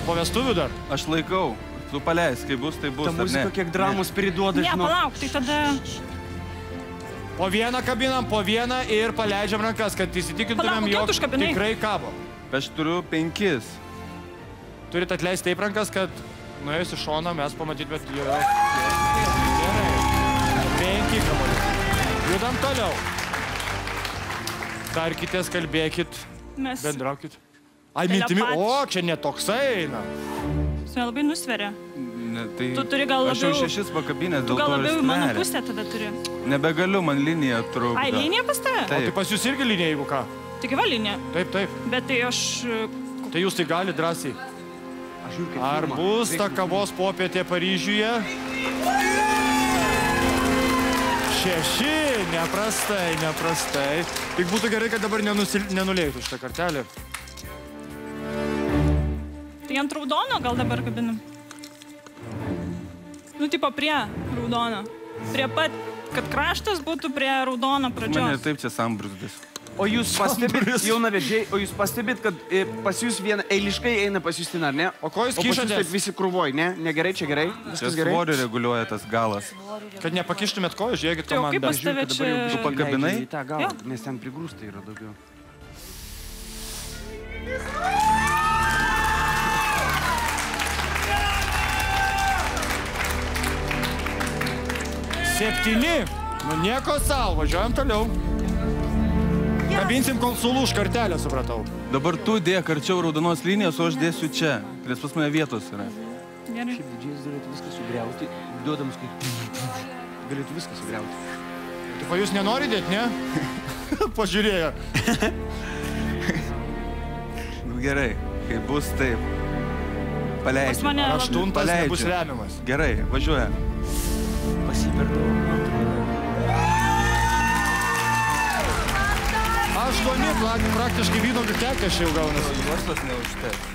Po vestuvių dar? Aš laikau. Tu paleisk, kai bus, tai bus. Ta muzika kiek dramos priduoda, Ne, žinau. palauk, tai tada... Po vieną kabinam, po vieną ir paleidžiam rankas, kad įsitikintumėm, jog tikrai kabo. Aš turiu 5. Turite atleisti taip rankas, kad nuėjus į šoną mes pamatytumėt jo. Gerai. 5 kamuoliukai. Judam toliau. Tarkitės, kalbėkit, bendraukit. Ai, mintimi, o, čia netoksai eina. Jis labai nusveria. Tai Tu turi gal labiau... Aš jau 6 pakabinės, Tu dėl to gal labiau ir į mano stveria. pusę tada turi. Nebegaliu, man linija trūksta. Ai, linija pas tave? O tai pas jūs irgi linija, jeigu ką? Tik va linija. Taip, taip. Bet tai aš... Tai jūs tai gali drąsiai. Ar bus ta kavos popietė Paryžiuje? 6, neprastai, neprastai. Tik būtų gerai, kad dabar nenuleiktų šitą kartelę. Tai ant raudono gal dabar kabinam? Nu, tipo prie raudono. Prie pat, kad kraštas būtų prie raudono Mane pradžios. taip čia sambrusdis. O jūs pastebit, jaunavedžiai, o jūs pastebit, kad pas jūs viena eiliškai eina pas Justiną, ar ne? O ko jūs O pas jūs kišatės? taip visi krūvoj, ne? Negerai, čia gerai? Čia Viskas gerai? svorį reguliuoja tas galas. Kad nepakištumėt kojų, žiūrėkit Tai o kaip komandą. pas tave Dabar jau čia... tu pakabinai? leidži į tą galą, Jo. nes ten prigrūsta yra daugiau. Septyni. Nu nieko savo, važiuojam toliau. Kabinsim kol sulūž kartelę, supratau. Dabar tu dėk arčiau raudonos linijos, o aš dėsiu čia. Nes pas mane vietos yra. Gerai. Šiaip didžėjus galėtų viską sugriauti, duodamas kaip... Galėtų viską sugriauti. Tipo, jūs nenori dėt, ne? Pažiūrėjo. Nu gerai, kai bus taip. Paleidžiu. Pas mane Ar labai- aštuntas Paleidžiu. nebus remiamas. Gerai, važiuoja. Pasiperdau, man atrodo. 8, praktiškai vynuogių tekės čia jau gaunasi. Varslas neužteks.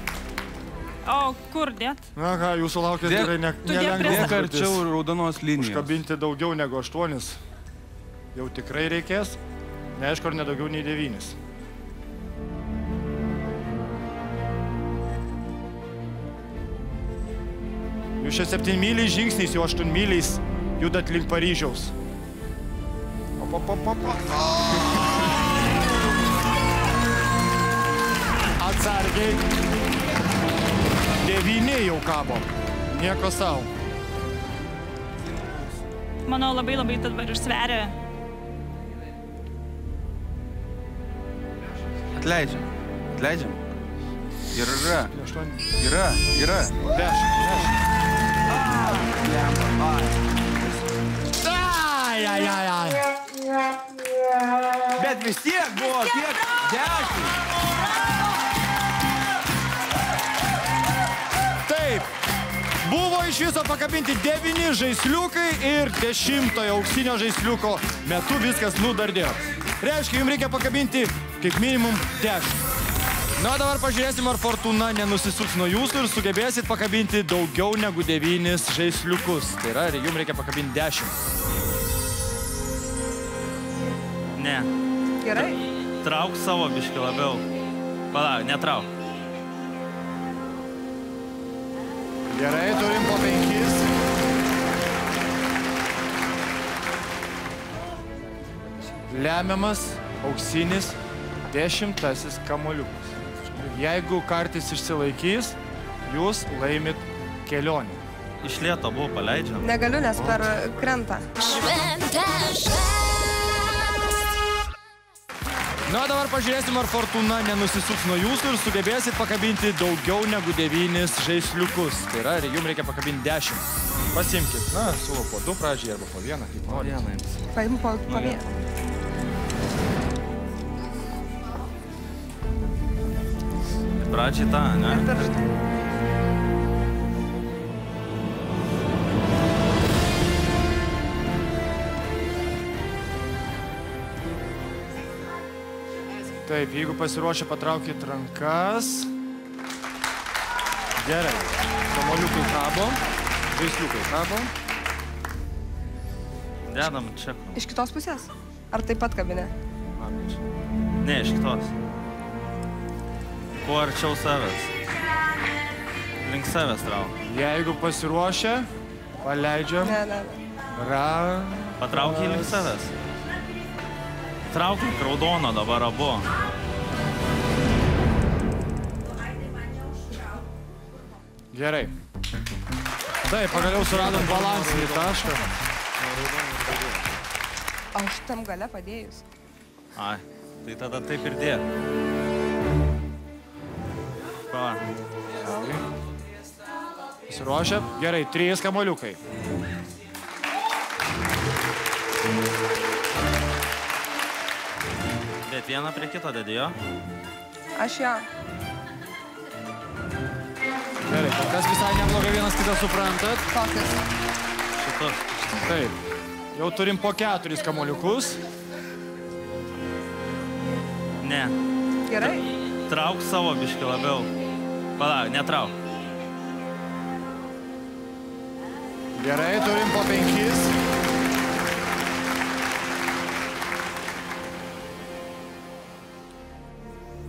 O kur dėt? Na ką, jūsų laukia Dėk- tikrai Tu dėk nelengva. prie- Dėk arčiau raudonos linijos. Užkabinti daugiau negu 8. Jau tikrai reikės. Neaišku, ar nedaugiau nei 9. Jūs čia 7 myliais žingsniais, jau 8 myliais judat link Paryžiaus. Atsargiai. 9 jau kabo. Nieko savo. Manau, labai dabar ir sveria. Atleidžiam. Atleidžiam. Yra. 8. Yra. 10. Ai. Bet vis tiek buvo kiek 10. Taip. Buvo iš viso pakabinti 9 žaisliukai ir 10 auksinio žaisliuko metu viskas nudardėjo. Reiškia, jums reikia pakabinti kaip minimum 10. Na, dabar pažiūrėsim, ar fortuna nenusisuks nuo jūsų ir sugebėsit pakabinti daugiau negu 9 žaisliukus. Tai yra, jums reikia pakabinti 10. Ne. Gerai. Trauk savo biškį labiau. Palauk, netrauk. Gerai, turim po 5. Lemiamas, auksinis, 10 kamuoliukas. Jeigu kartais išsilaikys, jūs laimit kelionę. Iš lėto buvo paleidžiam. Negaliu, nes per krantą. Na, dabar pažiūrėsim, ar fortuna nenusisuks nuo jūsų ir sugebėsit pakabinti daugiau negu 9 žaisliukus. Tai yra, jums reikia pakabinti 10. Pasimkit. Na, siūlau po 2 pradžiai arba po 1, kaip norite. Paimu po vieną. Pradžiai tą, ne? Taip, jeigu pasiruošę, patraukit rankas. Gerai. Kamuoliukai kabo. Žaisliukai kabo. Dedam čia. Iš kitos pusės? Ar taip pat kabinė? Ne, iš kitos. Kuo arčiau savęs. Link savęs trauk. Jeigu pasiruošę, paleidžiam. Ne. Patraukiai link savęs. Trauk link raudono dabar abu. Gerai. Taip, pagaliau suradom balansinį tašką. Aš tam gale padėjus. Ai, tai tada taip ir dėk. Pa. Pasiruošę? Gerai, 3 kamuoliukai. Bet vieną prie kito dėdėjo. Aš jo. Gerai, kol kas visai neblogai vienas kitą suprantat. Kokius? Šitus. Taip. Jau turim po 4 kamuoliukus. Ne. Gerai. Trauk savo biškį labiau. Palauk, netrauk. Gerai, turim po 5.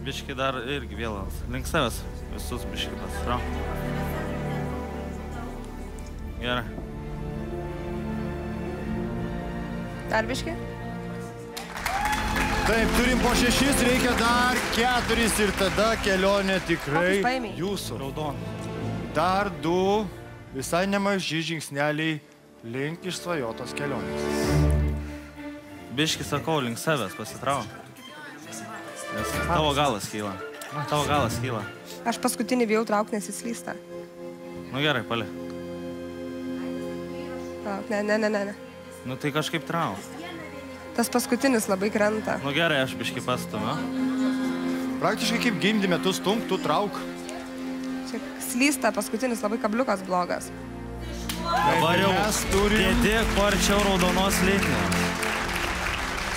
Biškį dar irgi vėl link savęs. Visus biškį pasitrauk. Gerai. Dar biškį? Taip, turim po 6, reikia dar 4 ir tada kelionė tikrai Kokius paėmei? jūsų. Raudon. Dar 2 visai nemaži žingsneliai link išsvajotos kelionės. Biškį sakau, link savęs pasitrauk. Nes tavo galas kyla. Tavo galas kyla. Aš paskutinį bijau trauk, nes jis slysta. Nu gerai, pali. Ne. Nu tai kažkaip trauk. Tas paskutinis labai krenta. Nu gerai, aš biškį pastumiu. Praktiškai kaip gimdyme, tu stumk, tu trauk. Čia slysta paskutinis labai kabliukas blogas. Dabar jau dėdėk parčiau raudonos linijos.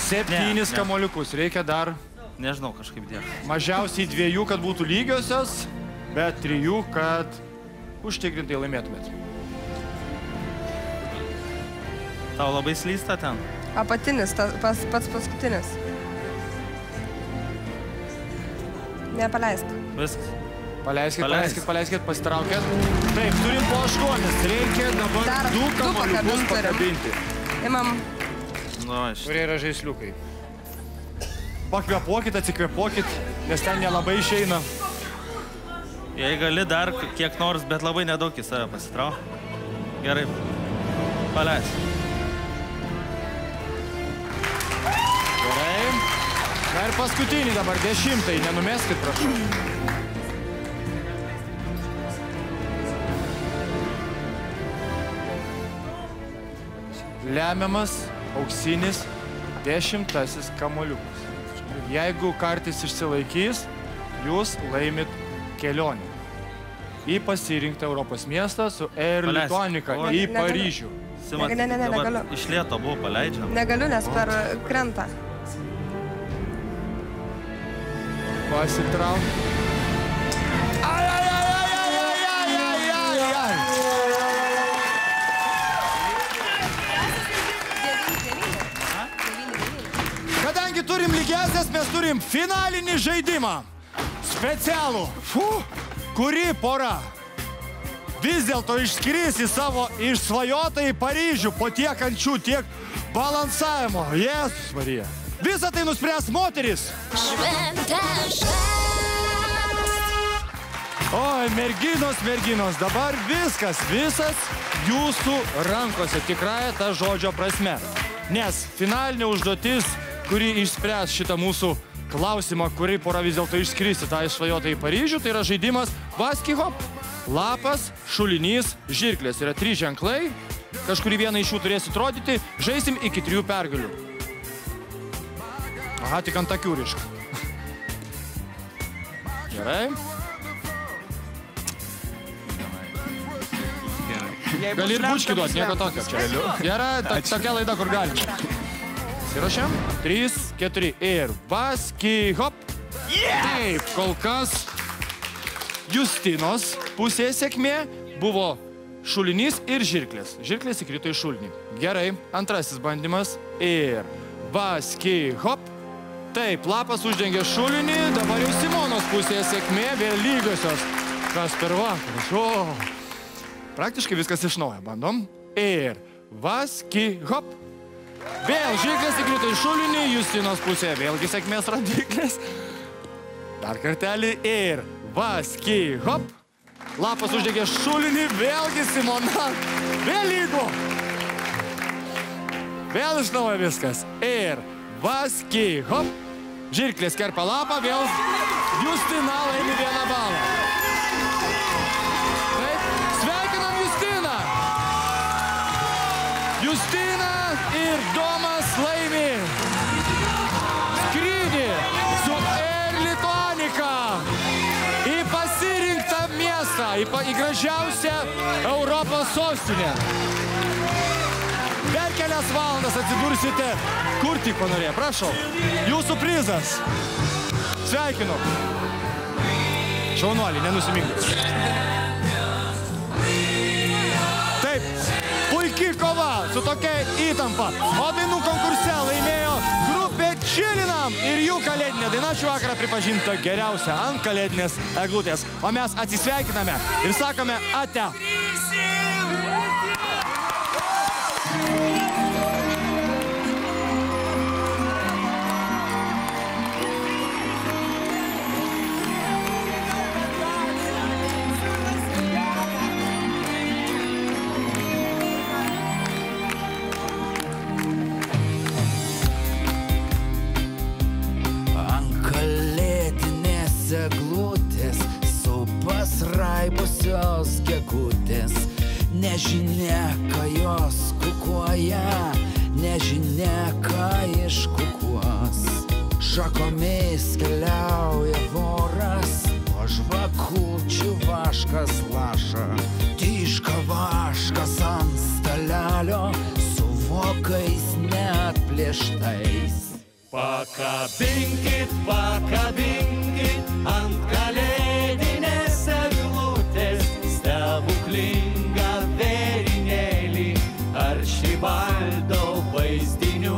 7 kamuoliukus, reikia dar... Nežinau, kažkaip dėk. Mažiausiai 2, kad būtų lygiosios, bet 3, kad užtikrintai laimėtumėt. Tau labai slysta ten? Apatinis, pats paskutinis. Nepaleisk. Viskas. Paleiskit, pasitraukėt. Taip, turim po 8, reikia dabar 2 kamuoliukus pakabinti. Imam. Kurie yra žaisliukai. Pakvėpuokit, atsikvėpuokit, nes ten nelabai išeina. Jei gali dar kiek nors, bet labai nedaug į save pasitrauk. Gerai. Paleisk. Gerai. Na ir paskutinį dabar, 10, nenumeskit, prašau. Lemiamas, auksinis, 10 kamuoliukas. Jeigu kartais išsilaikys, jūs laimit kelionę į pasirinktą Europos miestą su Air Lituanica į Paryžių. Simas, dabar iš lėto buvo paleidžiam. Negaliu, nes per krentą. Pasitrauk. Kadangi turim lygiasias, mes turim finalinį žaidimą. Specialų. Kuri pora vis dėlto išskris į savo išsvajotą į Paryžių po tiek kančių, tiek balansavimo. Jėzus Marija. Visą tai nuspręs moteris. Oi, merginos, dabar viskas jūsų rankose, tikrąja ta žodžio prasme. Nes finalinė užduotis, kuri išspręs šitą mūsų klausimą, kuri pora vis dėlto išskris į tą išsvajotą į Paryžių, tai yra žaidimas Vaski hop. Lapas, šulinys, žirklės. Yra 3 ženklai, kažkurį vieną iš jų turėsit rodyti, žaisim iki 3 pergalių. Aha, tik ant akių ryška. Gerai. Gali ir bučkį duoti, nieko tokio čia. Gerai, tokia laida, kur galime. Įrašėm. 3, 4 ir Vaski hop. Taip, kol kas Justinos pusėje sėkmė buvo šulinys ir žirklės. Žirklės įkrito į šulinį. Gerai, antrasis bandymas ir Vaski hop. Taip, lapas uždengė šulinį, dabar jau Simonos pusėje sėkmė, vėl lygiosios. Kas per vakarą? Praktiškai viskas iš naujo. Bandom. Ir Vaski hop. Vėl žirklės įkrito į šulinį, Justinos pusėje vėlgi sėkmės rodiklės. Dar kartelį ir Vaski hop. Lapas uždegė šulinį, vėlgi Simona. Vėl lygu. Vėl iš naujo viskas. Ir Vaski hop. Žirklės kerpa lapą, vėl Justina laimi 1 balą. Taip, sveikinam Justiną. Justina ir Domas laimi skrydį su Air Lituanica į pasirinktą miestą, į gražiausią Europos sostinę. Verkia kelias valandas atsidursite, kur tik panorėję. Prašau, jūsų prizas. Sveikinu. Šaunuoliai, nenusiminkit. Taip, puikiai kova su tokia įtampa. O dainų konkurse laimėjo grupė Čilinam ir jų kalėdinė daina šį vakarą pripažinta geriausia ant kalėdinės eglutės. O mes atsisveikiname ir sakome ate. Eglutės su pasraibusios gegutės, nežinia, ką jos kukuoja, nežinia, ką iškukuos. Šakomis keliauja voras, o žvakučių vaškas laša. Tyška vaškas ant stalelio, su vokais neatplėštais. Pakabinkit, pakabinkit ant kalėdinės eglutės stebuklingą vėrinėlį Aršibaldo vaizdinių,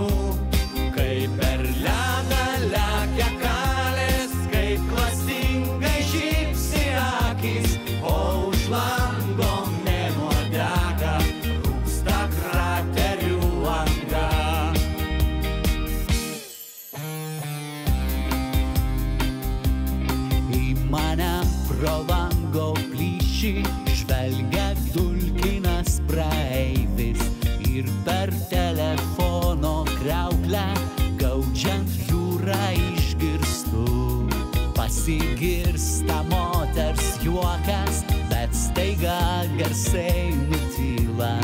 kaip per ledą lekia kalės, kaip klastingai žybsi akys, o už lango mėnuo dega, rūksta kraterių anga. Mane pro lango plyšį žvelgia dulkinas praeivis ir per telefono kriauklę gaudžiant jūrą išgirstu. Pasigirsta moters juokas, bet staiga garsiai nutyla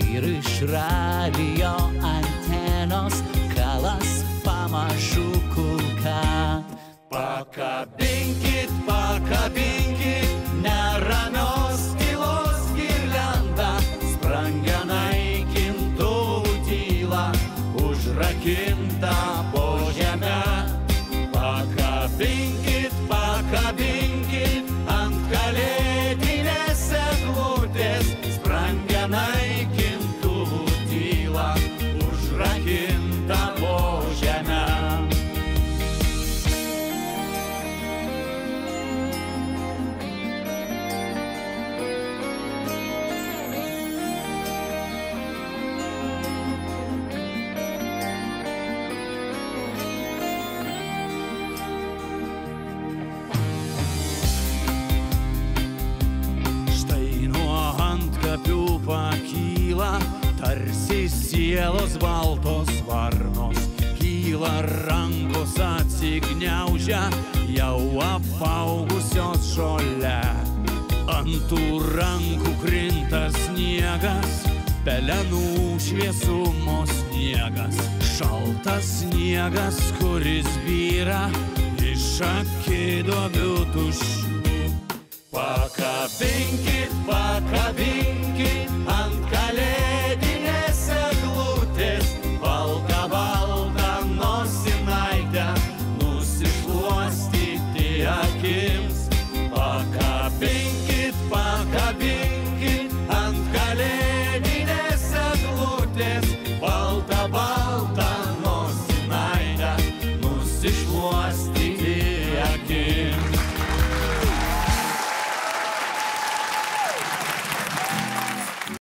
ir iš radijo antenos kalas pamažu kulka. Pakabinkit, pakabinkit, neramios tylos girliandą, sprangia naikintuvų tylą, užrakintą po žemę. Pakabinkit, pakabinkit ant kalėdinės eglutės, sprangia naikintuvų tylą, užrakintą po žemę. Pakyla, tarsi sielos baltos varnos, kyla rankos atsigniaužia, jau apaugusios žole. Ant tų rankų krinta sniegas, pelenų šviesumo sniegas, šaltas sniegas, kuris byra iš akiduobių tuščių. Pakabinkit, pakabinkit ant kalėdinės eglutės, balta balta nosinaitę nusišluostyti akims. Pakabinkit, pakabinkit ant kalėdinės eglutės, balta balta nosinaitę nusišluostyti.